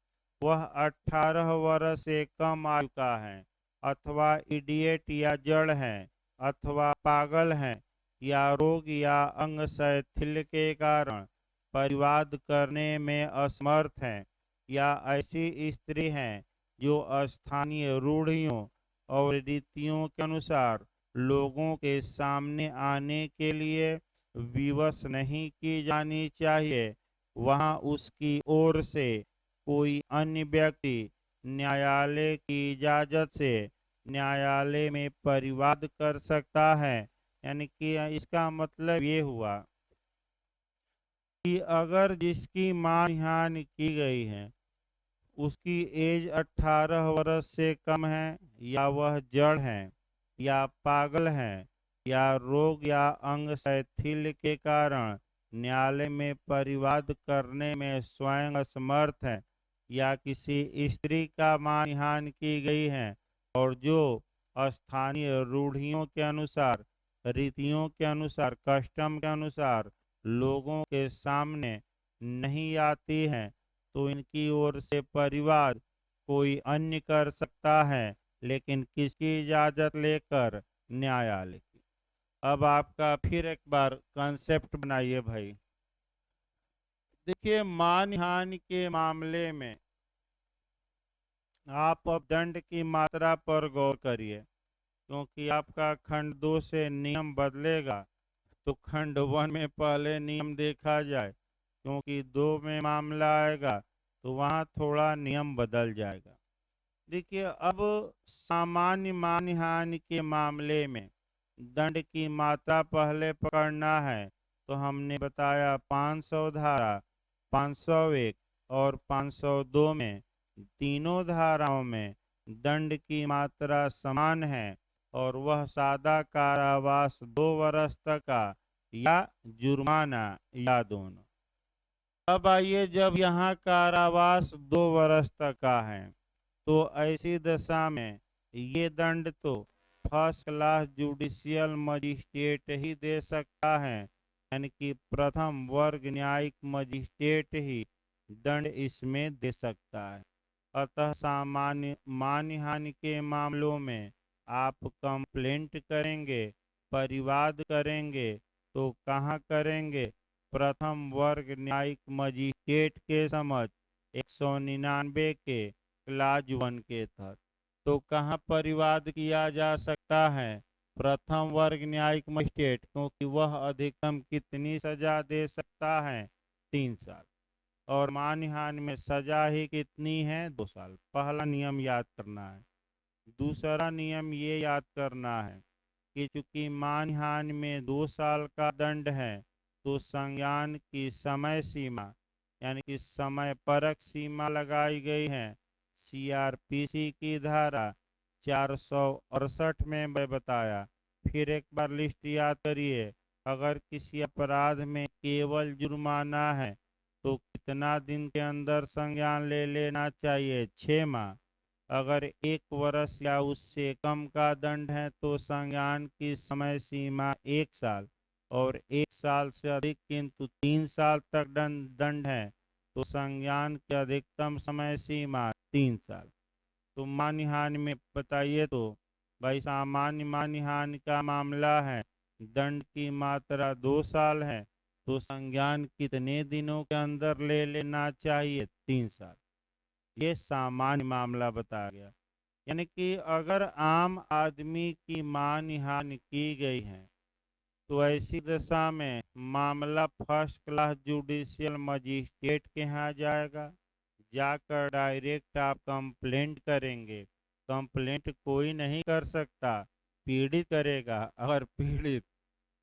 वह 18 वर्ष से कम आयु का है, अथवा इडियट या जड़ है, अथवा पागल है, या रोग या अंग शैथिल्य के कारण परिवाद करने में असमर्थ है, या ऐसी स्त्री हैं जो स्थानीय रूढ़ियों और रीतियों के अनुसार लोगों के सामने आने के लिए विवश नहीं की जानी चाहिए, वहां उसकी ओर से कोई अन्य व्यक्ति न्यायालय की इजाजत से न्यायालय में परिवाद कर सकता है। यानी कि इसका मतलब ये हुआ कि अगर जिसकी मानहानि की गई है उसकी एज 18 वर्ष से कम है, या वह जड़ है, या पागल है, या रोग या अंग शैथिल्य के कारण न्यायालय में परिवाद करने में स्वयं असमर्थ है, या किसी स्त्री का मानहानि की गई है और जो स्थानीय रूढ़ियों के अनुसार, रीतियों के अनुसार, कस्टम के अनुसार लोगों के सामने नहीं आती है, तो इनकी ओर से परिवाद कोई अन्य कर सकता है, लेकिन किसकी इजाजत लेकर? न्यायालय की। अब आपका फिर एक बार कंसेप्ट बनाइए भाई। देखिए मानहानि के मामले में आप अब दंड की मात्रा पर गौर करिए, क्योंकि आपका खंड 2 से नियम बदलेगा। तो खंड 1 में पहले नियम देखा जाए, क्योंकि 2 में मामला आएगा तो वहाँ थोड़ा नियम बदल जाएगा। देखिए, अब सामान्य मानहानि के मामले में दंड की मात्रा पहले पकड़ना है, तो हमने बताया 500 धारा 501 और 502 में तीनों धाराओं में दंड की मात्रा समान है और वह सादा कारावास 2 वर्ष तक का या जुर्माना या दोनों। अब आइए, जब यहाँ कारावास 2 वर्ष तक का है तो ऐसी दशा में ये दंड तो फर्स्ट क्लास जुडिशियल मजिस्ट्रेट ही दे सकता है, यानी कि प्रथम वर्ग न्यायिक मजिस्ट्रेट ही दंड इसमें दे सकता है। अतः सामान्य मानहानि के मामलों में आप कंप्लेंट करेंगे, परिवाद करेंगे, तो कहाँ करेंगे? प्रथम वर्ग न्यायिक मजिस्ट्रेट के समक्ष 199 के क्लाज 1 के तहत। तो कहाँ परिवाद किया जा सकता है? प्रथम वर्ग न्यायिक मजिस्ट्रेट, क्योंकि वह अधिकतम कितनी सजा दे सकता है? 3 साल। और मानहानि में सजा ही कितनी है? 2 साल। पहला नियम याद करना है। दूसरा नियम ये याद करना है कि चूंकि मानहानि में 2 साल का दंड है, तो संज्ञान की समय सीमा यानी कि समय परक सीमा लगाई गई है सीआरपीसी की धारा 468 में मैं बताया। फिर एक बार लिस्ट याद करिए। अगर किसी अपराध में केवल जुर्माना है तो कितना दिन के अंदर संज्ञान ले लेना चाहिए? 6 माह। अगर 1 वर्ष या उससे कम का दंड है तो संज्ञान की समय सीमा 1 साल, और 1 साल से अधिक किंतु 3 साल तक दंड है तो संज्ञान की अधिकतम समय सीमा 3 साल। तो मानहानि में बताइए, तो भाई सामान्य मानहानि का मामला है, दंड की मात्रा 2 साल है, तो संज्ञान कितने दिनों के अंदर ले लेना चाहिए? 3 साल। ये सामान्य मामला बताया गया। यानी कि अगर आम आदमी की मानहानि की गई है तो ऐसी दशा में मामला फर्स्ट क्लास जुडिशियल मजिस्ट्रेट के यहाँ जाएगा। जाकर डायरेक्ट आप कंप्लेंट करेंगे। कंप्लेंट कोई नहीं कर सकता, पीड़ित करेगा। अगर पीड़ित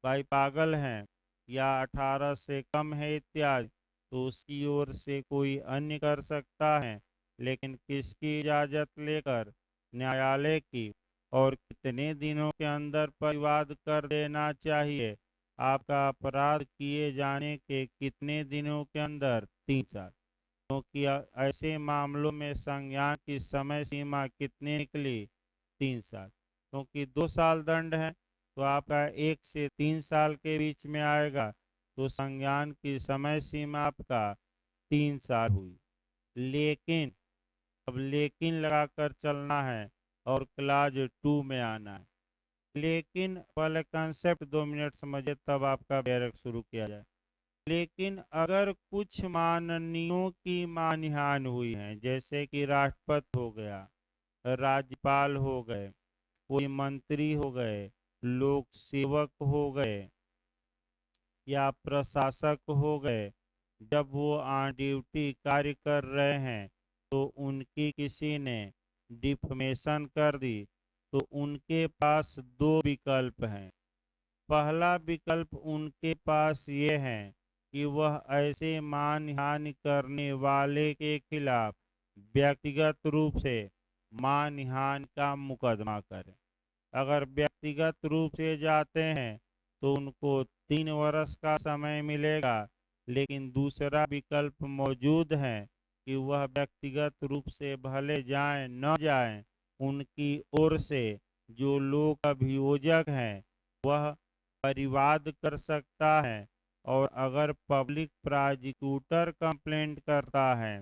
भाई पागल हैं या 18 से कम है इत्यादि, तो उसकी ओर से कोई अन्य कर सकता है। लेकिन किसकी इजाज़त लेकर? न्यायालय की। और कितने दिनों के अंदर परिवाद कर देना चाहिए? आपका अपराध किए जाने के कितने दिनों के अंदर? 3 साल। क्योंकि ऐसे मामलों में संज्ञान की समय सीमा कितनी निकली? 3 साल। क्योंकि 2 साल दंड है तो आपका 1 से 3 साल के बीच में आएगा, तो संज्ञान की समय सीमा आपका 3 साल हुई। लेकिन अब लेकिन लगाकर चलना है और क्लाज 2 में आना है। लेकिन पहले कंसेप्ट 2 मिनट समझिए, तब आपका बैरक शुरू किया जाए। लेकिन अगर कुछ माननीयों की मानहानि हुई है, जैसे कि राष्ट्रपति हो गया, राज्यपाल हो गए, कोई मंत्री हो गए, लोक सेवक हो गए या प्रशासक हो गए, जब वो ऑन ड्यूटी कार्य कर रहे हैं तो उनकी किसी ने डिफमेशन कर दी, तो उनके पास दो विकल्प हैं। पहला विकल्प उनके पास ये है कि वह ऐसे मानहानि करने वाले के खिलाफ व्यक्तिगत रूप से मानहानि का मुकदमा करें। अगर व्यक्तिगत रूप से जाते हैं तो उनको 3 वर्ष का समय मिलेगा। लेकिन दूसरा विकल्प मौजूद है कि वह व्यक्तिगत रूप से भले जाएं न जाएं, उनकी ओर से जो लोक अभियोजक हैं वह परिवाद कर सकता है। और अगर पब्लिक प्रोसिक्यूटर कंप्लेंट करता है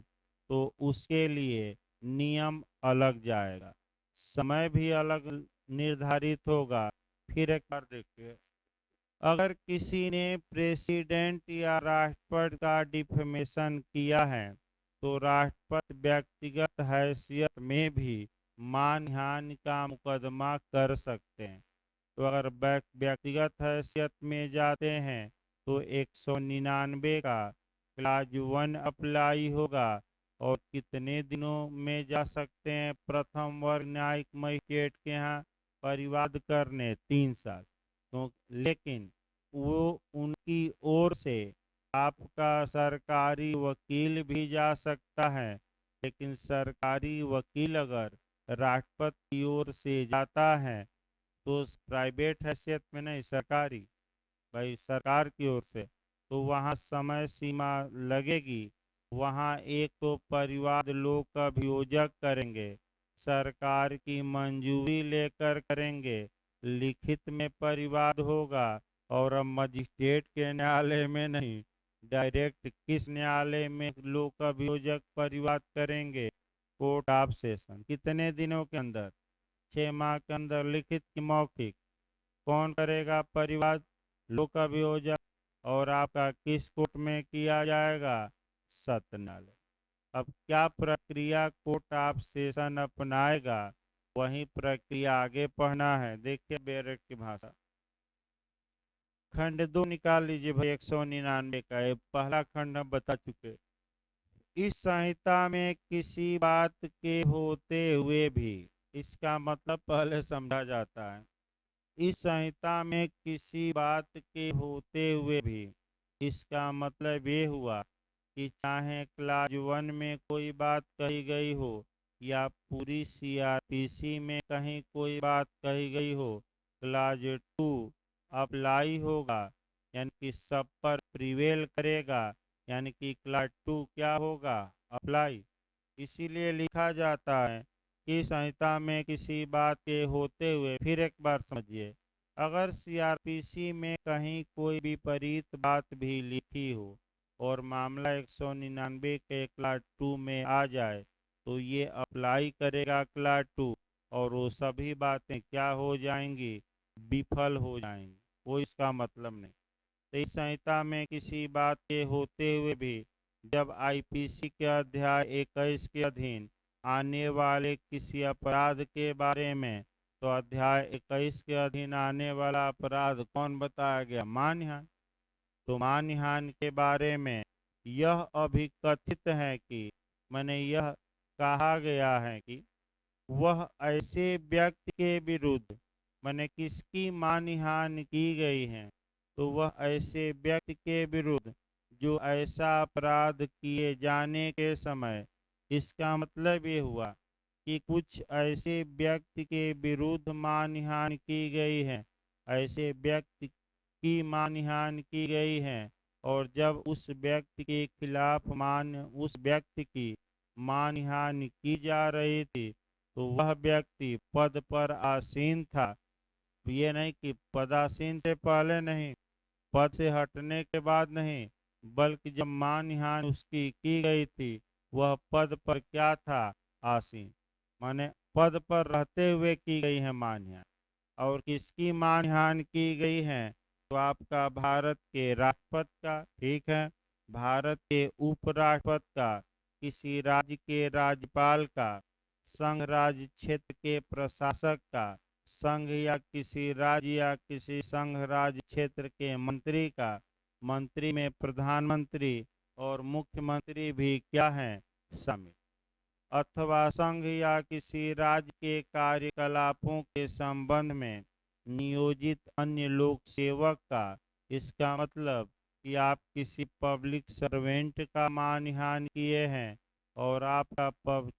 तो उसके लिए नियम अलग जाएगा, समय भी अलग निर्धारित होगा। फिर एक बार देखिए, अगर किसी ने प्रेसिडेंट या राष्ट्रपति का डिफेमेशन किया है तो राष्ट्रपति व्यक्तिगत हैसियत में भी मानहानि का मुकदमा कर सकते हैं। तो अगर व्यक्तिगत हैसियत में जाते हैं तो 199 का क्लाज 1 अप्लाई होगा। और कितने दिनों में जा सकते हैं प्रथम वर्ग न्यायिक मजिस्ट्रेट के यहाँ परिवाद करने? 3 साल। तो लेकिन वो उनकी ओर से आपका सरकारी वकील भी जा सकता है, लेकिन सरकारी वकील अगर राष्ट्रपति की ओर से जाता है तो प्राइवेट हैसियत में नहीं, सरकारी, भाई सरकार की ओर से, तो वहाँ समय सीमा लगेगी। वहाँ एक तो परिवाद लोग का अभियोजक करेंगे, सरकार की मंजूरी लेकर करेंगे, लिखित में परिवाद होगा। और अब मजिस्ट्रेट के न्यायालय में नहीं, डायरेक्ट किस न्यायालय में लोक अभियोजक परिवाद करेंगे? Court of session. कितने दिनों के अंदर? 6 माह के अंदर, लिखित की मौखिक। कौन करेगा परिवाद? लोक अभियोजक। और आपका किस कोर्ट में किया जाएगा? सत्र न्यायालय। अब क्या प्रक्रिया कोर्ट ऑफ सेशन अपनाएगा, वही प्रक्रिया आगे पढ़ना है। देखिए बैरक की भाषा, खंड 2 निकाल लीजिए भाई 199 का। ये पहला खंड हम बता चुके। इस संहिता में किसी बात के होते हुए भी, इसका मतलब पहले समझा जाता है। इस संहिता में किसी बात के होते हुए भी, इसका मतलब ये हुआ कि चाहे क्लास 1 में कोई बात कही गई हो या पूरी सीआरपीसी में कहीं कोई बात कही गई हो, क्लास 2 अप्लाई होगा, यानी कि सब पर प्रिवेल करेगा। यानी कि क्लास 2 क्या होगा? अप्लाई। इसीलिए लिखा जाता है कि संहिता में किसी बात के होते हुए, फिर एक बार समझिए, अगर सीआरपीसी में कहीं कोई विपरीत बात भी लिखी हो और मामला 199 के क्लास 2 में आ जाए, तो ये अप्लाई करेगा क्लास 2, और वो सभी बातें क्या हो जाएंगी? विफल हो जाएंगी। कोई इसका मतलब नहीं। तो इस संहिता में किसी बात के होते हुए भी, जब आईपीसी के अध्याय 21 के अधीन आने वाले किसी अपराध के बारे में, तो अध्याय 21 के अधीन आने वाला अपराध कौन बताया गया? मानहानि। तो मानहानि के बारे में यह अभिकथित है कि, मैंने यह कहा गया है कि वह ऐसे व्यक्ति के विरुद्ध, मैंने किसकी मानहानि की गई है? तो वह ऐसे व्यक्ति के विरुद्ध जो ऐसा अपराध किए जाने के समय, इसका मतलब ये हुआ कि कुछ ऐसे व्यक्ति के विरुद्ध मानहानि की गई है, ऐसे व्यक्ति की मानहानि की गई है। और जब उस व्यक्ति के खिलाफ उस व्यक्ति की मानहानि की जा रही थी, तो वह व्यक्ति पद पर आसीन था। ये नहीं कि पदासीन से पहले नहीं, पद से हटने के बाद नहीं, बल्कि जब मानहानि उसकी की गई थी, वह पद पर क्या था? आसीन। माने पद पर रहते हुए की गई है मानहानि। और किसकी मानहानि की गई है? तो आपका भारत के राष्ट्रपति का, ठीक है, भारत के उपराष्ट्रपति का, किसी राज्य के राज्यपाल का, संघ राज्य क्षेत्र के प्रशासक का, संघ या किसी राज्य या किसी संघ राज्य क्षेत्र के मंत्री का, मंत्री में प्रधानमंत्री और मुख्यमंत्री भी क्या है? शामिल। अथवा संघ या किसी राज्य के कार्यकलापों के संबंध में नियोजित अन्य लोक सेवक का। इसका मतलब कि आप किसी पब्लिक सर्वेंट का मानहानि किए हैं, और आपका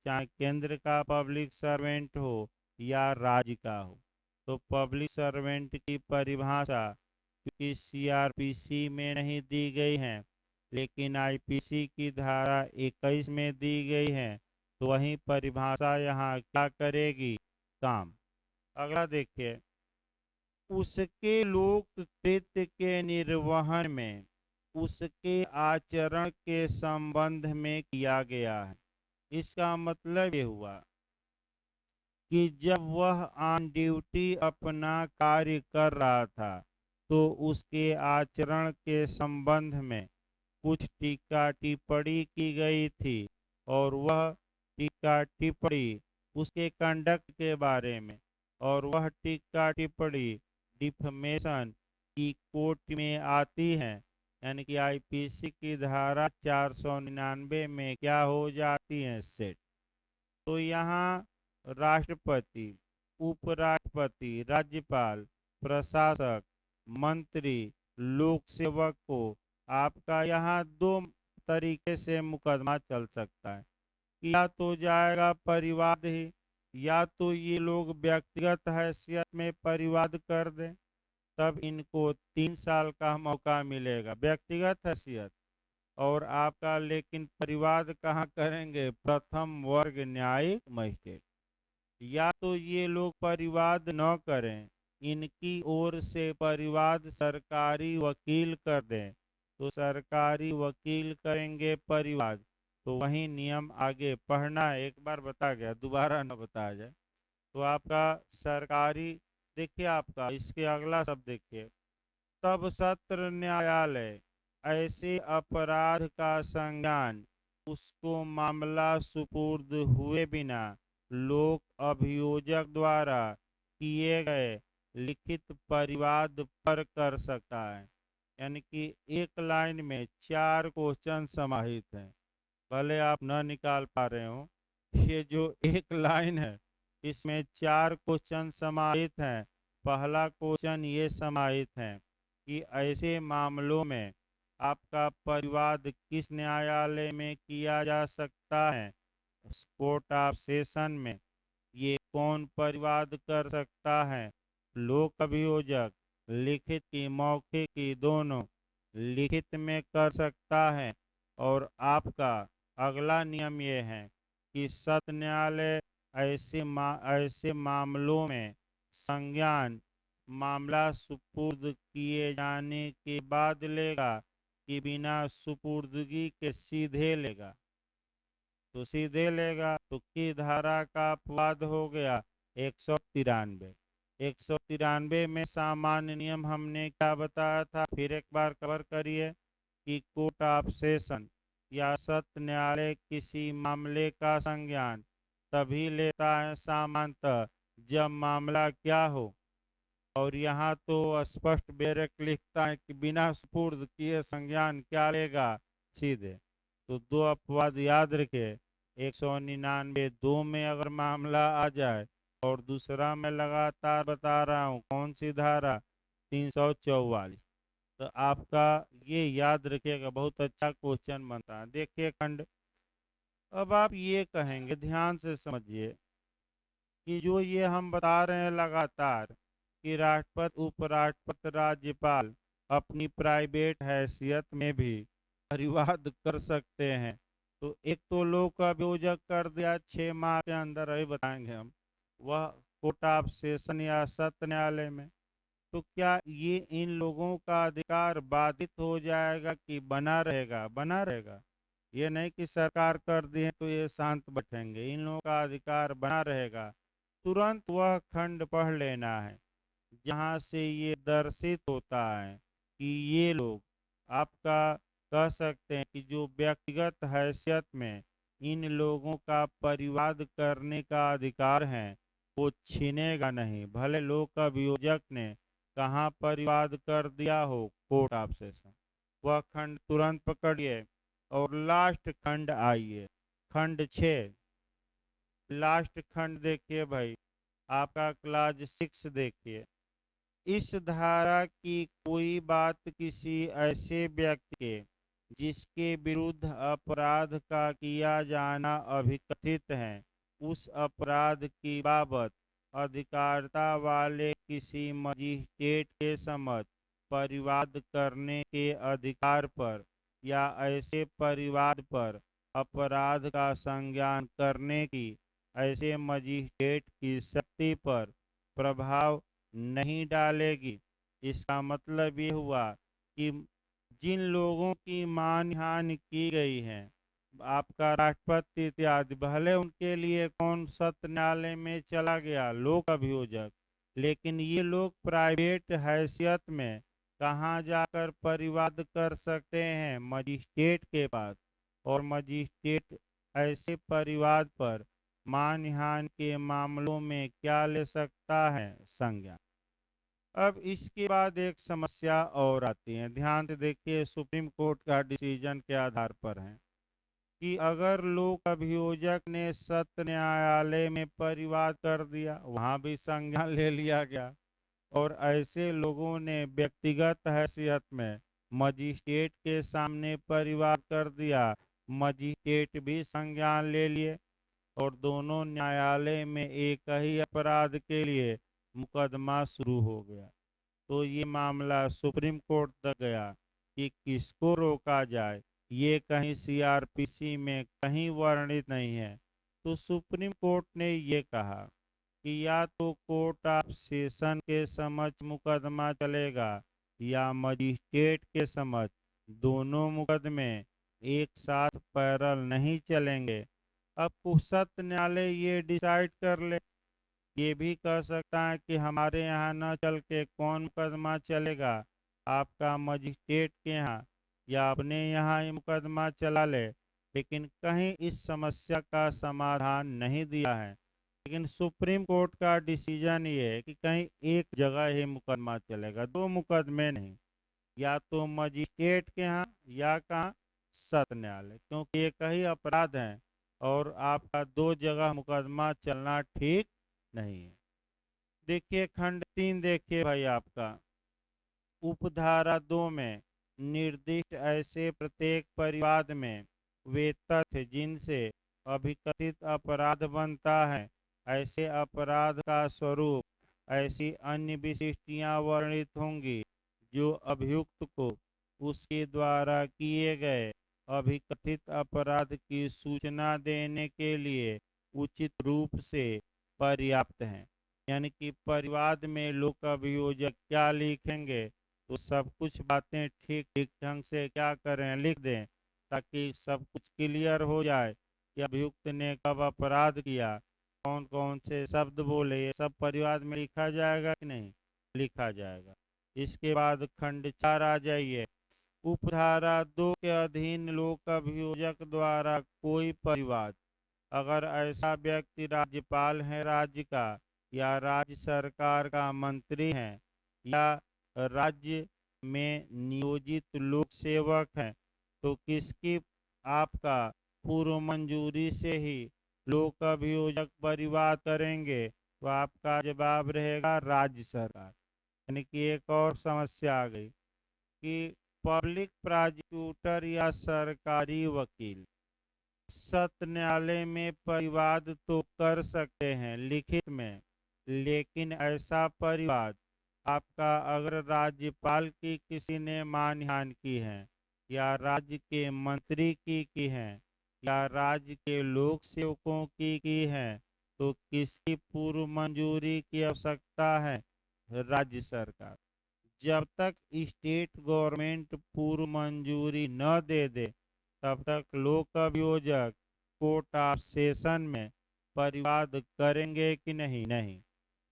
चाहे केंद्र का पब्लिक सर्वेंट हो या राज्य का हो। तो पब्लिक सर्वेंट की परिभाषा क्योंकि सीआरपीसी में नहीं दी गई है, लेकिन आईपीसी की धारा 21 में दी गई है, तो वही परिभाषा यहाँ क्या करेगी? काम। अगला देखिए, उसके लोक कृत्य के निर्वहन में उसके आचरण के संबंध में किया गया है। इसका मतलब ये हुआ कि जब वह ऑन ड्यूटी अपना कार्य कर रहा था, तो उसके आचरण के संबंध में कुछ टीका टिप्पणी की गई थी, और वह टीका टिप्पणी उसके कंडक्ट के बारे में, और वह टीका टिप्पणी डिफमेशन की कोर्ट में आती है। यानी कि आईपीसी की धारा 499 में क्या हो जाती है, सेट। तो यहाँ राष्ट्रपति, उपराष्ट्रपति, राज्यपाल, प्रशासक, मंत्री, लोक सेवक को आपका यहाँ दो तरीके से मुकदमा चल सकता है। या तो जाएगा परिवाद ही, या तो ये लोग व्यक्तिगत हैसियत में परिवाद कर दें, तब इनको 3 साल का मौका मिलेगा व्यक्तिगत हैसियत। और आपका लेकिन परिवाद कहाँ करेंगे, प्रथम वर्ग न्यायिक मजिस्ट्रेट। या तो ये लोग परिवाद न करें, इनकी ओर से परिवाद सरकारी वकील कर दें, तो सरकारी वकील करेंगे परिवाद। तो वही नियम आगे पढ़ना है, एक बार बता गया दोबारा न बताया जाए। तो आपका सरकारी, देखिए आपका इसके अगला शब्द देखिए, तब सत्र न्यायालय ऐसे अपराध का संज्ञान उसको मामला सुपुर्द हुए बिना लोक अभियोजक द्वारा किए गए लिखित परिवाद पर कर सकता है। यानी कि एक लाइन में 4 क्वेश्चन समाहित हैं, भले आप न निकाल पा रहे हो। ये जो एक लाइन है इसमें 4 क्वेश्चन समाहित हैं। पहला क्वेश्चन ये समाहित है कि ऐसे मामलों में आपका परिवाद किस न्यायालय में किया जा सकता है, कोर्ट ऑफ सेशन में। ये कौन परिवाद कर सकता है, लोक अभियोजक, लिखित की मौखिक की दोनों, लिखित में कर सकता है। और आपका अगला नियम ये है कि सत्र न्यायालय ऐसे मामलों में संज्ञान मामला सुपुर्द किए जाने के बाद लेगा कि बिना सुपुर्दगी के सीधे लेगा। तो सीधे लेगा तो की धारा का अपवाद हो गया 193। 193 में सामान्य नियम हमने क्या बताया था, फिर एक बार कवर करिए कि कोर्ट ऑफ सेशन या सत्र न्यायालय किसी मामले का संज्ञान तभी लेता है सामान्यतः जब मामला क्या हो। और यहाँ तो स्पष्ट बेरक लिखता है कि बिना सुपुर्द किए संज्ञान क्या लेगा, सीधे। तो दो अपवाद याद रखे, 199(2) में अगर मामला आ जाए, और दूसरा मैं लगातार बता रहा हूँ कौन सी धारा, 344। तो आपका ये याद रखिएगा, बहुत अच्छा क्वेश्चन बनता है। देखिए खंड, अब आप ये कहेंगे, ध्यान से समझिए कि जो ये हम बता रहे हैं लगातार कि राष्ट्रपति, उपराष्ट्रपति, राज्यपाल अपनी प्राइवेट हैसियत में भी परिवाद कर सकते हैं। तो एक तो लोक अभियोजक कर दिया 6 माह के अंदर, अभी बताएंगे हम, वह कोर्ट ऑफ सेशन या सत्र न्यायालय में। तो क्या ये इन लोगों का अधिकार बाधित हो जाएगा कि बना रहेगा? बना रहेगा। ये नहीं कि सरकार कर दी है तो ये शांत बैठेंगे, इन लोगों का अधिकार बना रहेगा। तुरंत वह खंड पढ़ लेना है जहाँ से ये दर्शित होता है कि ये लोग आपका कह सकते हैं कि जो व्यक्तिगत हैसियत में इन लोगों का परिवाद करने का अधिकार है वो छीनेगा नहीं, भले लोक अभियोजक ने कहाँ परिवाद कर दिया हो, कोर्ट ऑफ सेशन। वह खंड तुरंत पकड़िए और लास्ट खंड आइए, खंड 6। लास्ट खंड देखिए भाई, आपका क्लास 6 देखिए। इस धारा की कोई बात किसी ऐसे व्यक्ति के जिसके विरुद्ध अपराध का किया जाना अभिकथित है, उस अपराध की बाबत अधिकारिता वाले किसी मजिस्ट्रेट के समक्ष परिवाद करने के अधिकार पर या ऐसे परिवाद पर अपराध का संज्ञान करने की ऐसे मजिस्ट्रेट की शक्ति पर प्रभाव नहीं डालेगी। इसका मतलब ये हुआ कि जिन लोगों की मानहानि की गई है, आपका राष्ट्रपति इत्यादि, भले उनके लिए कौन सत्र न्यायालय में चला गया, लोक अभियोजक, लेकिन ये लोग प्राइवेट हैसियत में कहाँ जाकर परिवाद कर सकते हैं, मजिस्ट्रेट के पास। और मजिस्ट्रेट ऐसे परिवाद पर मानहानि के मामलों में क्या ले सकता है, संज्ञान। अब इसके बाद एक समस्या और आती है, ध्यान से देखिए, सुप्रीम कोर्ट का डिसीजन के आधार पर है कि अगर लोक अभियोजक ने सत्र न्यायालय में परिवाद कर दिया, वहां भी संज्ञान ले लिया गया, और ऐसे लोगों ने व्यक्तिगत हैसियत में मजिस्ट्रेट के सामने परिवाद कर दिया, मजिस्ट्रेट भी संज्ञान ले लिए, और दोनों न्यायालय में एक ही अपराध के लिए मुकदमा शुरू हो गया। तो ये मामला सुप्रीम कोर्ट तक गया कि किसको रोका जाए, ये कहीं सीआरपीसी में कहीं वर्णित नहीं है। तो सुप्रीम कोर्ट ने ये कहा कि या तो कोर्ट ऑफ सेशन के समक्ष मुकदमा चलेगा या मजिस्ट्रेट के समक्ष, दोनों मुकदमे एक साथ पैरल नहीं चलेंगे। अब उच्चतम न्यायालय ये डिसाइड कर ले, ये भी कह सकता है कि हमारे यहाँ न चल के कौन मुकदमा चलेगा, आपका मजिस्ट्रेट के यहाँ या अपने यहाँ ही मुकदमा चला ले। लेकिन कहीं इस समस्या का समाधान नहीं दिया है। लेकिन सुप्रीम कोर्ट का डिसीजन ये है कि कहीं एक जगह ही मुकदमा चलेगा, दो मुकदमे नहीं, या तो मजिस्ट्रेट के यहाँ या कहाँ, सत्र न्यायालय, क्योंकि एक ही अपराध है और आपका दो जगह मुकदमा चलना ठीक नहीं है। देखिए खंड 3, देखिए भाई, आपका उपधारा 2 में निर्दिष्ट ऐसे प्रत्येक परिवाद में वे तथ्य जिनसे अभिकथित अपराध बनता है, ऐसे अपराध का स्वरूप, ऐसी अन्य विशिष्टियां वर्णित होंगी जो अभियुक्त को उसके द्वारा किए गए अभिकथित अपराध की सूचना देने के लिए उचित रूप से पर्याप्त हैं। यानी कि परिवाद में लोक अभियोजक क्या लिखेंगे, तो सब कुछ बातें ठीक ठीक ढंग से क्या करें, लिख दें, ताकि सब कुछ क्लियर हो जाए कि अभियुक्त ने कब अपराध किया, कौन कौन से शब्द बोले, ये सब परिवाद में लिखा जाएगा कि नहीं, लिखा जाएगा। इसके बाद खंड 4 आ जाइए। उपधारा 2 के अधीन लोक अभियोजक द्वारा कोई परिवाद, अगर ऐसा व्यक्ति राज्यपाल है राज्य का, या राज्य सरकार का मंत्री है, या राज्य में नियोजित लोक सेवक है, तो किसकी, आपका पूर्व मंजूरी से ही लोक अभियोजक परिवाद करेंगे, तो आपका जवाब रहेगा राज्य सरकार। यानी कि एक और समस्या आ गई कि पब्लिक प्रोसिक्यूटर या सरकारी वकील सत्र न्यायालय में परिवाद तो कर सकते हैं लिखित में, लेकिन ऐसा परिवाद आपका अगर राज्यपाल की किसी ने मानहानि की है, या राज्य के मंत्री की है, या राज्य के लोक सेवकों की है, तो किसकी पूर्व मंजूरी की आवश्यकता है, राज्य सरकार। जब तक स्टेट गवर्नमेंट पूर्व मंजूरी न दे दे, तब तक लोक अभियोजक कोर्ट ऑफ सेशन में परिवाद करेंगे कि नहीं, नहीं।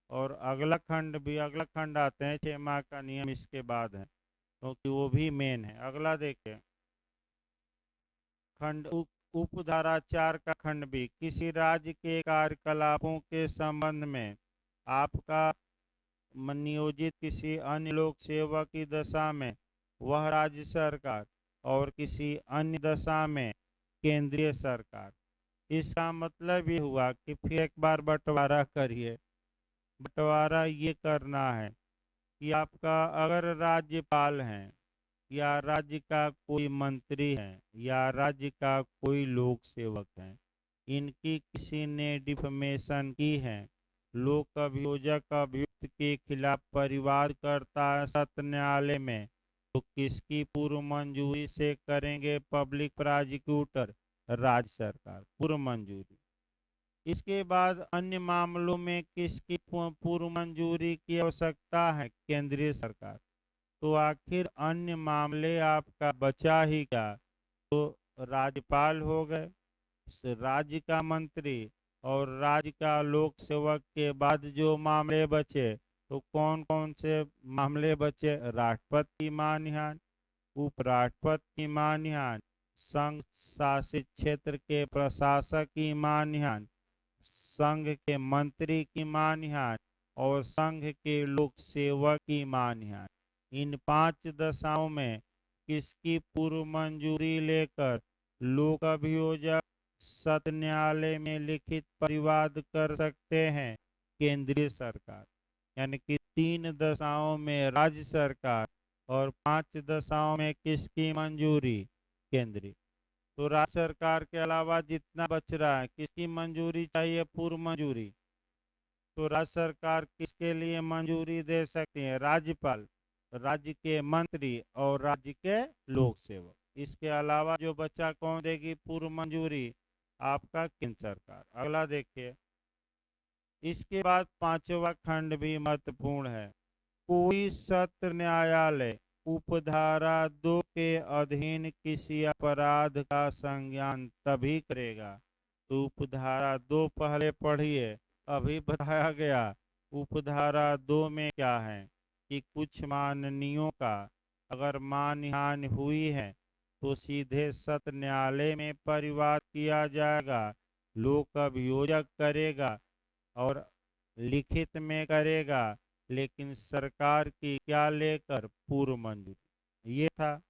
और अगला खंड आते हैं 6 माह का नियम इसके बाद है, क्योंकि वो भी मेन है। अगला देखें, खंड उपधारा 4 का खंड भी, किसी राज्य के कार्यकलापों के संबंध में आपका नियोजित किसी अन्य लोक सेवक की दशा में वह राज्य सरकार, और किसी अन्य दशा में केंद्रीय सरकार। इसका मतलब ये हुआ कि फिर एक बार बंटवारा करिए। बंटवारा ये करना है कि आपका अगर राज्यपाल हैं, या राज्य का कोई मंत्री है, या राज्य का कोई लोक सेवक है, इनकी किसी ने डिफमेशन की है, लोक अभियोजक अभियुक्त के खिलाफ परिवाद करता है सत्र न्यायालय में, तो किसकी पूर्व मंजूरी से करेंगे पब्लिक प्रोसिक्यूटर, राज्य सरकार, पूर्व मंजूरी। इसके बाद अन्य मामलों में किसकी पूर्व मंजूरी की आवश्यकता है, केंद्रीय सरकार। तो आखिर अन्य मामले आपका बचा ही क्या, तो राज्यपाल हो गए, राज्य का मंत्री, और राज्य का लोक सेवक के बाद जो मामले बचे, तो कौन कौन से मामले बचे, राष्ट्रपति की मानहानि, उपराष्ट्रपति की मानहानि, संघ शासित क्षेत्र के प्रशासक की मानहानि, संघ के मंत्री की मानहानि, और संघ के लोक सेवक की मानहानि। इन 5 दशाओं में किसकी पूर्व मंजूरी लेकर लोक अभियोजक सत्र न्यायालय में लिखित परिवाद कर सकते हैं? केंद्रीय सरकार। यानी कि 3 दशाओं में राज्य सरकार और 5 दशाओं में किसकी मंजूरी? केंद्रीय। तो राज्य सरकार के अलावा जितना बच रहा है किसकी मंजूरी चाहिए? पूर्व मंजूरी। तो राज्य सरकार किसके लिए मंजूरी दे सकती है? राज्यपाल, राज्य के मंत्री और राज्य के लोक सेवक। इसके अलावा जो बच्चा कौन देगी पूर्व मंजूरी? आपका केंद्र सरकार। अगला देखिए, इसके बाद 5वां खंड भी महत्वपूर्ण है। कोई सत्र न्यायालय उपधारा 2 के अधीन किसी अपराध का संज्ञान तभी करेगा। तो उपधारा 2 पहले पढ़िए, अभी बताया गया। उपधारा 2 में क्या है कि कुछ माननीयों का अगर मानहानि हुई है तो सीधे सत्र न्यायालय में परिवाद किया जाएगा। लोक अभियोजक करेगा और लिखित में करेगा, लेकिन सरकार की क्या लेकर? पूर्व मंजूरी। ये था।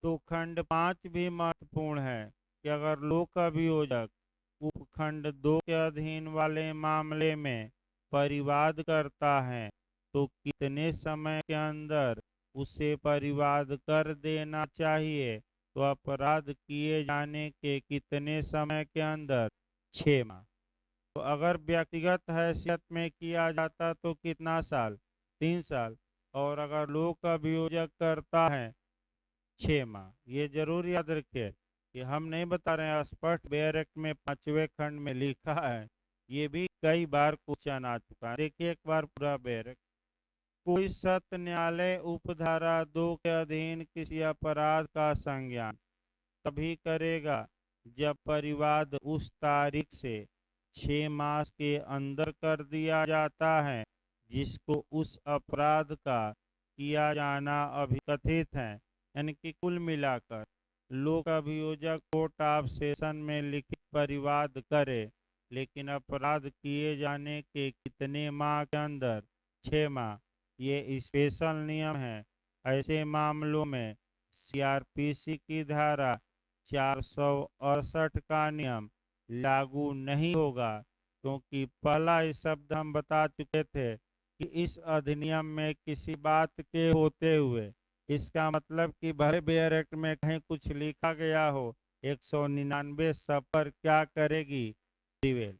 तो खंड 5 भी महत्वपूर्ण है कि अगर लोक अभियोजक उपखंड 2 के अधीन वाले मामले में परिवाद करता है तो कितने समय के अंदर उसे परिवाद कर देना चाहिए? तो अपराध किए जाने के कितने समय के अंदर? 6 माह। तो अगर व्यक्तिगत हैसियत में किया जाता तो कितना साल? 3 साल। और अगर लोक अभियोजक करता है 6 माह। ये जरूर याद रखिए कि हम नहीं बता रहे हैं, स्पष्ट बेयर एक्ट में 5वें खंड में लिखा है। ये भी कई बार क्वेश्चन आ चुका है। देखिए एक बार पूरा बेयर एक्ट। कोई सत्र न्यायालय उपधारा 2 के अधीन किसी अपराध का संज्ञान तभी करेगा जब परिवाद उस तारीख से 6 मास के अंदर कर दिया जाता है जिसको उस अपराध का किया जाना अभिकथित है। यानी कि कुल मिलाकर लोक अभियोजक कोर्ट ऑफ सेशन में लिखित परिवाद करे, लेकिन अपराध किए जाने के कितने माह के अंदर? 6 माह। ये स्पेशल नियम है। ऐसे मामलों में सीआरपीसी की धारा 468 का नियम लागू नहीं होगा, क्योंकि पहला ही शब्द हम बता चुके थे कि इस अधिनियम में किसी बात के होते हुए। इसका मतलब कि भले बेयर एक्ट में कहीं कुछ लिखा गया हो 199 सब पर क्या करेगी? प्रिवेल।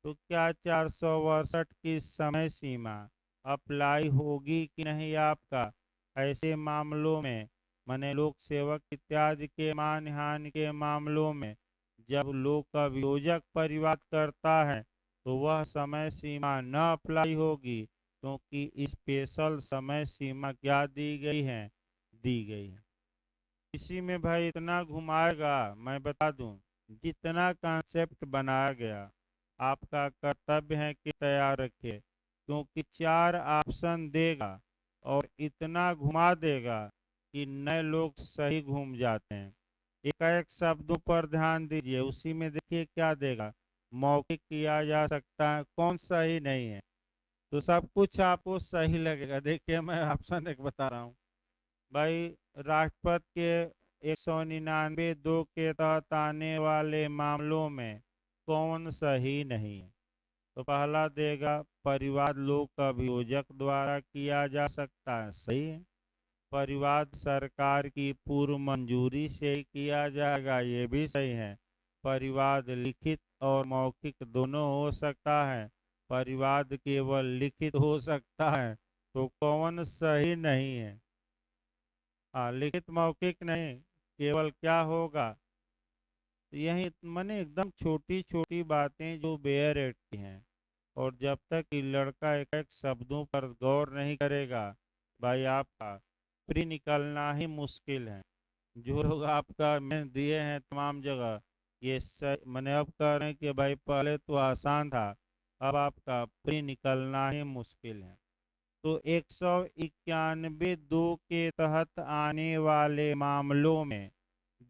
तो क्या 468 की समय सीमा अप्लाई होगी कि नहीं आपका ऐसे मामलों में? माने लोक सेवक इत्यादि के मानहानि के मामलों में जब लोक अभियोजक परिवाद करता है तो वह समय सीमा न अप्लाई होगी, क्योंकि स्पेशल समय सीमा क्या दी गई है? दी गई है। इसी में भाई इतना घुमाएगा, मैं बता दूं, जितना कॉन्सेप्ट बनाया गया आपका कर्तव्य है कि तैयार रखिए, क्योंकि 4 ऑप्शन देगा और इतना घुमा देगा कि नए लोग सही घूम जाते हैं। एक एक शब्दों पर ध्यान दीजिए, उसी में देखिए क्या देगा। मौखिक किया जा सकता है, कौन सही नहीं है? तो सब कुछ आपको सही लगेगा। देखिए मैं ऑप्शन एक बता रहा हूँ भाई। राष्ट्रपति के 199(2) के तहत आने वाले मामलों में कौन सही नहीं है? तो पहला देगा परिवाद लोक अभियोजक द्वारा किया जा सकता है, सही है। परिवाद सरकार की पूर्व मंजूरी से ही किया जाएगा, ये भी सही है। परिवाद लिखित और मौखिक दोनों हो सकता है, परिवाद केवल लिखित हो सकता है। तो कौन सही नहीं है? हाँ, लिखित मौखिक नहीं, केवल क्या होगा? यही माने एकदम छोटी छोटी बातें जो बेयर एक्ट की हैं। और जब तक कि लड़का एक एक शब्दों पर गौर नहीं करेगा भाई आपका प्री निकलना ही मुश्किल है। जो लोग आपका में दिए हैं तमाम जगह, ये मैंने अब कह रहे हैं कि भाई पहले तो आसान था, अब आपका प्री निकलना ही मुश्किल है। तो 191(2) के तहत आने वाले मामलों में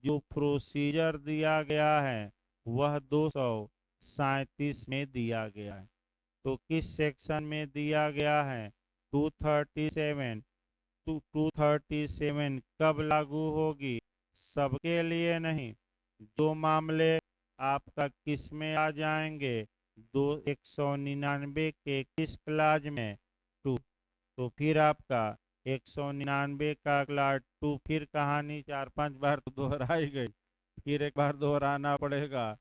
जो प्रोसीजर दिया गया है वह 237 में दिया गया है। तो किस सेक्शन में दिया गया है? 237। 237 कब लागू होगी? सबके लिए नहीं। जो मामले आपका किस में आ जाएंगे? 199 के किस क्लाज में? टू। तो फिर आपका 199 का क्लास टू, फिर कहानी 4-5 बार तो दोहराई गई, फिर एक बार दोहराना पड़ेगा।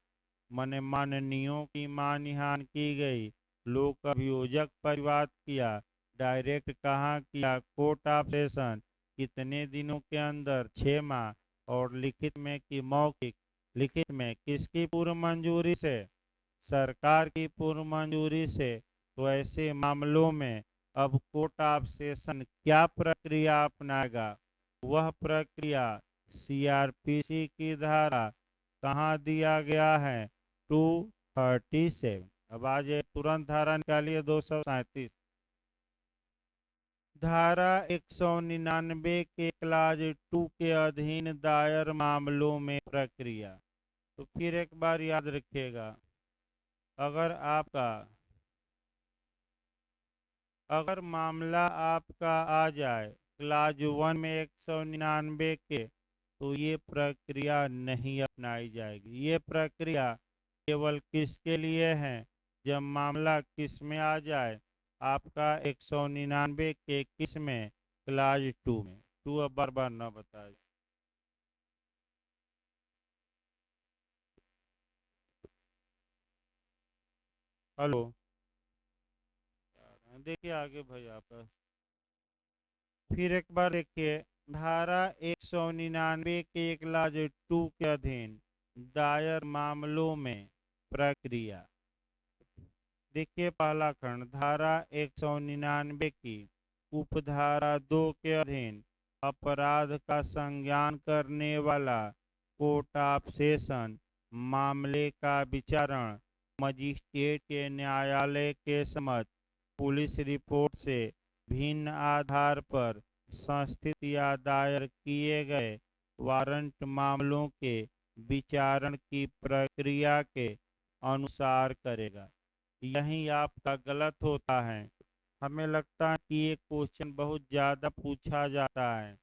मने माननीयों की मानहानि की गई, लोक अभियोजक पर विवाद किया, डायरेक्ट कहाँ किया? Court of session. कितने दिनों के अंदर? 6 माह। और लिखित में कि मौखिक? लिखित में किसकी पूर्व मंजूरी से? सरकार की पूर्व मंजूरी से। तो ऐसे मामलों में अब कोर्ट ऑफ सेशन क्या प्रक्रिया अपनाएगा? वह प्रक्रिया सीआरपीसी की धारा कहाँ दिया गया है? 237। अब आज तुरंत धारा निकालिए 237। धारा 199 के क्लाज 2 के अधीन दायर मामलों में प्रक्रिया। तो फिर एक बार याद रखिएगा, अगर आपका अगर मामला आपका आ जाए क्लाज 1 में 199 के, तो ये प्रक्रिया नहीं अपनाई जाएगी। ये प्रक्रिया केवल किसके लिए है? जब मामला किस में आ जाए? आपका 199 के किस में? क्लाज 2 में। टू अब बार बार ना बताए। हेलो, देखिए आगे भाई आप फिर एक बार देखिए, धारा 199 के क्लाज 2 के अधीन दायर मामलों में प्रक्रिया। देखिए पहला खंड, धारा 199 की उपधारा 2 के अधीन अपराध का संज्ञान करने वाला कोर्ट ऑफ सेशन मामले का विचारण मजिस्ट्रेट के न्यायालय के समक्ष पुलिस रिपोर्ट से भिन्न आधार पर संस्थित या दायर किए गए वारंट मामलों के विचारण की प्रक्रिया के अनुसार करेगा। यही आपका गलत होता है। हमें लगता है कि ये क्वेश्चन बहुत ज़्यादा पूछा जाता है।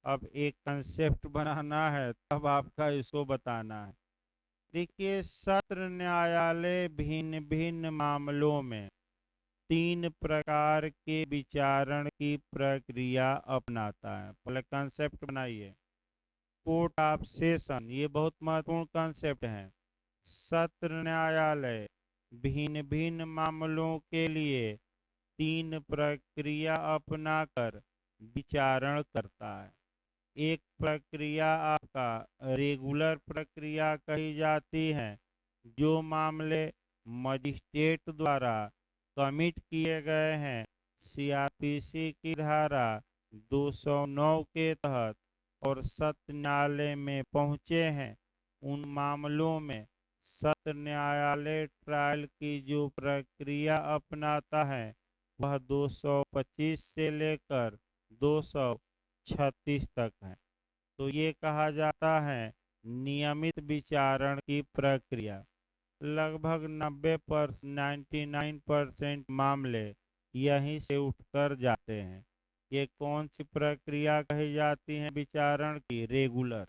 अब एक कंसेप्ट बनाना है, तब आपका इसको बताना है। देखिए, सत्र न्यायालय भिन्न भिन्न मामलों में 3 प्रकार के विचारण की प्रक्रिया अपनाता है। पहले कंसेप्ट बनाइए। कोर्ट ऑफ सेशन, ये बहुत महत्वपूर्ण कंसेप्ट है। सत्र न्यायालय भिन्न भिन्न मामलों के लिए 3 प्रक्रिया अपनाकर विचारण करता है। एक प्रक्रिया आपका रेगुलर प्रक्रिया कही जाती है। जो मामले मजिस्ट्रेट द्वारा कमिट किए गए हैं सीआरपीसी की धारा 209 के तहत और सत्र न्यायालय में पहुंचे हैं, उन मामलों में सत्र न्यायालय ट्रायल की जो प्रक्रिया अपनाता है वह 225 से लेकर 236 तक है। तो ये कहा जाता है नियमित विचारण की प्रक्रिया। लगभग 99% मामले यहीं से उठकर जाते हैं। ये कौन सी प्रक्रिया कही जाती है विचारण की? रेगुलर।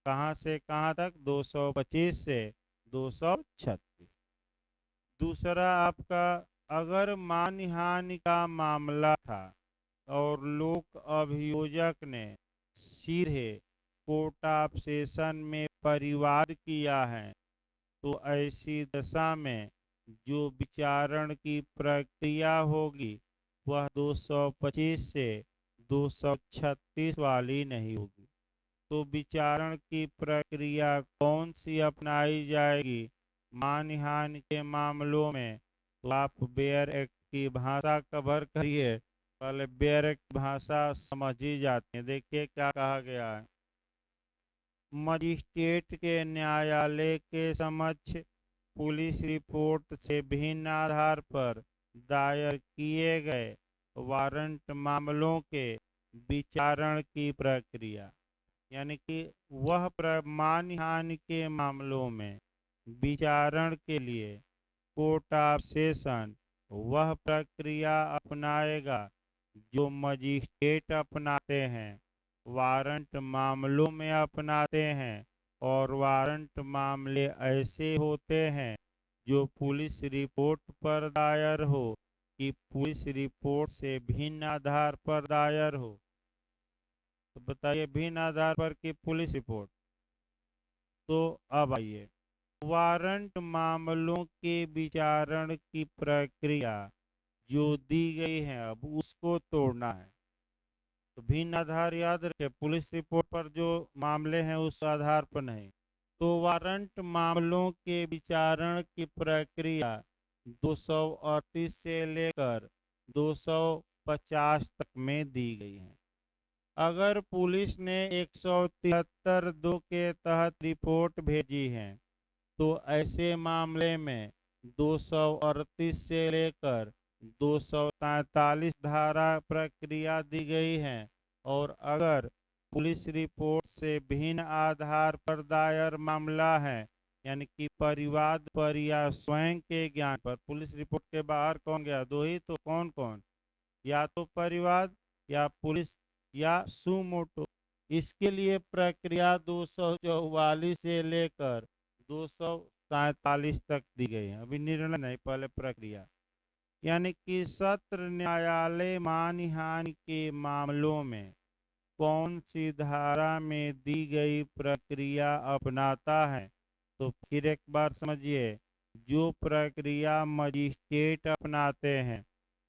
कहाँ से कहाँ तक? 225 से 236। दूसरा आपका, अगर मानहानि का मामला था और लोक अभियोजक ने सीधे कोर्ट ऑफ सेशन में परिवाद किया है, तो ऐसी दशा में जो विचारण की प्रक्रिया होगी वह 225 से 236 वाली नहीं होगी। तो विचारण की प्रक्रिया कौन सी अपनाई जाएगी मानहानि के मामलों में? तो आप बेयर एक्ट की भाषा कवर करिए। पहले बेयर एक्ट की भाषा समझी जाती है। देखिए क्या कहा गया है। मजिस्ट्रेट के न्यायालय के समक्ष पुलिस रिपोर्ट से भिन्न आधार पर दायर किए गए वारंट मामलों के विचारण की प्रक्रिया, यानी कि वह मानहानि के मामलों में विचारण के लिए कोर्ट ऑफ सेशन वह प्रक्रिया अपनाएगा जो मजिस्ट्रेट अपनाते हैं, वारंट मामलों में अपनाते हैं, और वारंट मामले ऐसे होते हैं जो पुलिस रिपोर्ट पर दायर हो कि पुलिस रिपोर्ट से भिन्न आधार पर दायर हो। तो बताइए, भिन्न आधार पर की पुलिस रिपोर्ट। तो अब आइए, वारंट मामलों के विचारण की प्रक्रिया जो दी गई है अब उसको तोड़ना है। तो भिन्न आधार याद रखें, पुलिस रिपोर्ट पर जो मामले हैं उस आधार पर नहीं। तो वारंट मामलों के विचारण की प्रक्रिया 238 से लेकर 250 तक में दी गई है। अगर पुलिस ने 173(2) के तहत रिपोर्ट भेजी है तो ऐसे मामले में 238 से लेकर 243 धारा प्रक्रिया दी गई है। और अगर पुलिस रिपोर्ट से भिन्न आधार पर दायर मामला है, यानी कि परिवाद पर या स्वयं के ज्ञान पर, पुलिस रिपोर्ट के बाहर कौन गया? दो ही तो, कौन कौन? या तो परिवाद या पुलिस या सुमोटो। इसके लिए प्रक्रिया 244 से लेकर 247 तक दी गई है। अभी निर्णय नहीं, पहले प्रक्रिया। यानी कि सत्र न्यायालय मानहानि के मामलों में कौन सी धारा में दी गई प्रक्रिया अपनाता है? तो फिर एक बार समझिए, जो प्रक्रिया मजिस्ट्रेट अपनाते हैं,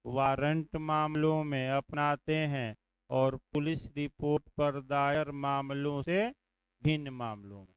वारंट मामलों में अपनाते हैं, और पुलिस रिपोर्ट पर दायर मामलों से भिन्न मामलों में।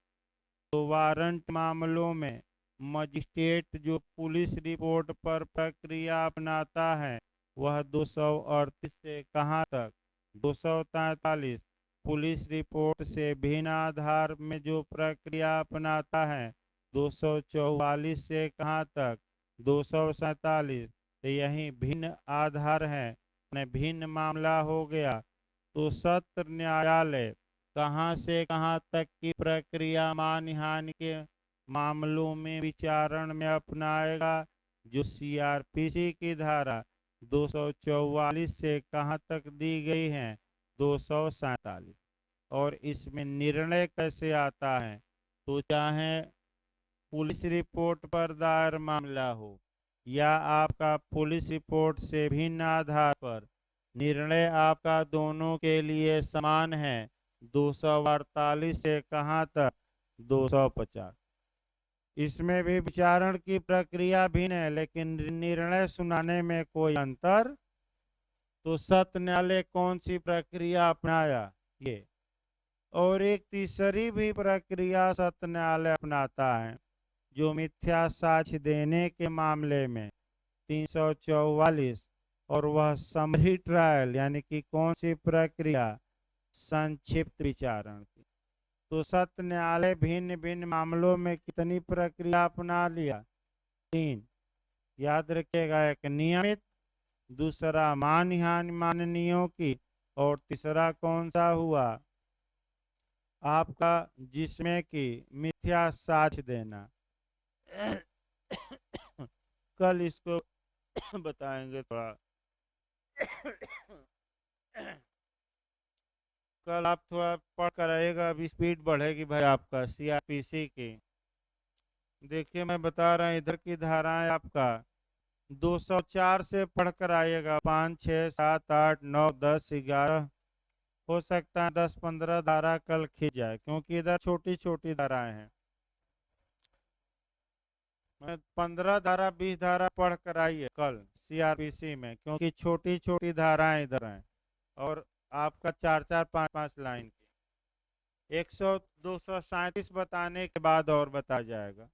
तो वारंट मामलों में मजिस्ट्रेट जो पुलिस रिपोर्ट पर प्रक्रिया अपनाता है वह 238 से कहाँ तक? 243। पुलिस रिपोर्ट से भिन्न आधार में जो प्रक्रिया अपनाता है 244 से कहाँ तक? 247। तो यही भिन्न आधार है, भिन्न मामला हो गया। तो सत्र न्यायालय कहाँ से कहाँ तक की प्रक्रिया मानहानि के मामलों में विचारण में अपनाएगा? जो सीआरपीसी की धारा 244 से कहाँ तक दी गई है? 247। और इसमें निर्णय कैसे आता है? तो चाहे पुलिस रिपोर्ट पर दायर मामला हो या आपका पुलिस रिपोर्ट से भिन्न आधार पर, निर्णय आपका दोनों के लिए समान है। 248 से कहाँ तक? 250। इसमें भी विचारण की प्रक्रिया भिन्न है लेकिन निर्णय सुनाने में कोई अंतर। तो सत्र न्यायालय कौन सी प्रक्रिया अपनाया? ये। और एक तीसरी भी प्रक्रिया सत्र न्यायालय अपनाता है जो मिथ्या साक्ष्य देने के मामले में 344, और वह समरी ट्रायल, यानी कि कौन सी प्रक्रिया? संक्षिप्त विचारण की। तो सत्र न्यायालय भिन्न भिन्न मामलों में कितनी प्रक्रिया अपना लिया? 3। याद रखिएगा, एक नियमित, दूसरा मानहानि माननीयों की, और तीसरा कौन सा हुआ आपका? जिसमें कि मिथ्या साक्ष्य देना। कल इसको बताएंगे थोड़ा। कल आप थोड़ा पढ़ कर आइएगा, अभी स्पीड बढ़ेगी भाई आपका सीआरपीसी की। देखिए मैं बता रहा हूँ, इधर की धाराएं आपका 204 से पढ़ कर आइएगा। 5, 6, 7, 8, 9, 10, 11, हो सकता है 10-15 धारा कल खींच जाए क्योंकि इधर छोटी छोटी धाराएं हैं। मैं 15 धारा 20 धारा पढ़ कर आइए कल सीआरपीसी में, क्योंकि छोटी छोटी धाराएं इधर हैं और आपका 4-4, 5-5 लाइन की। 237 बताने के बाद और बताया जाएगा।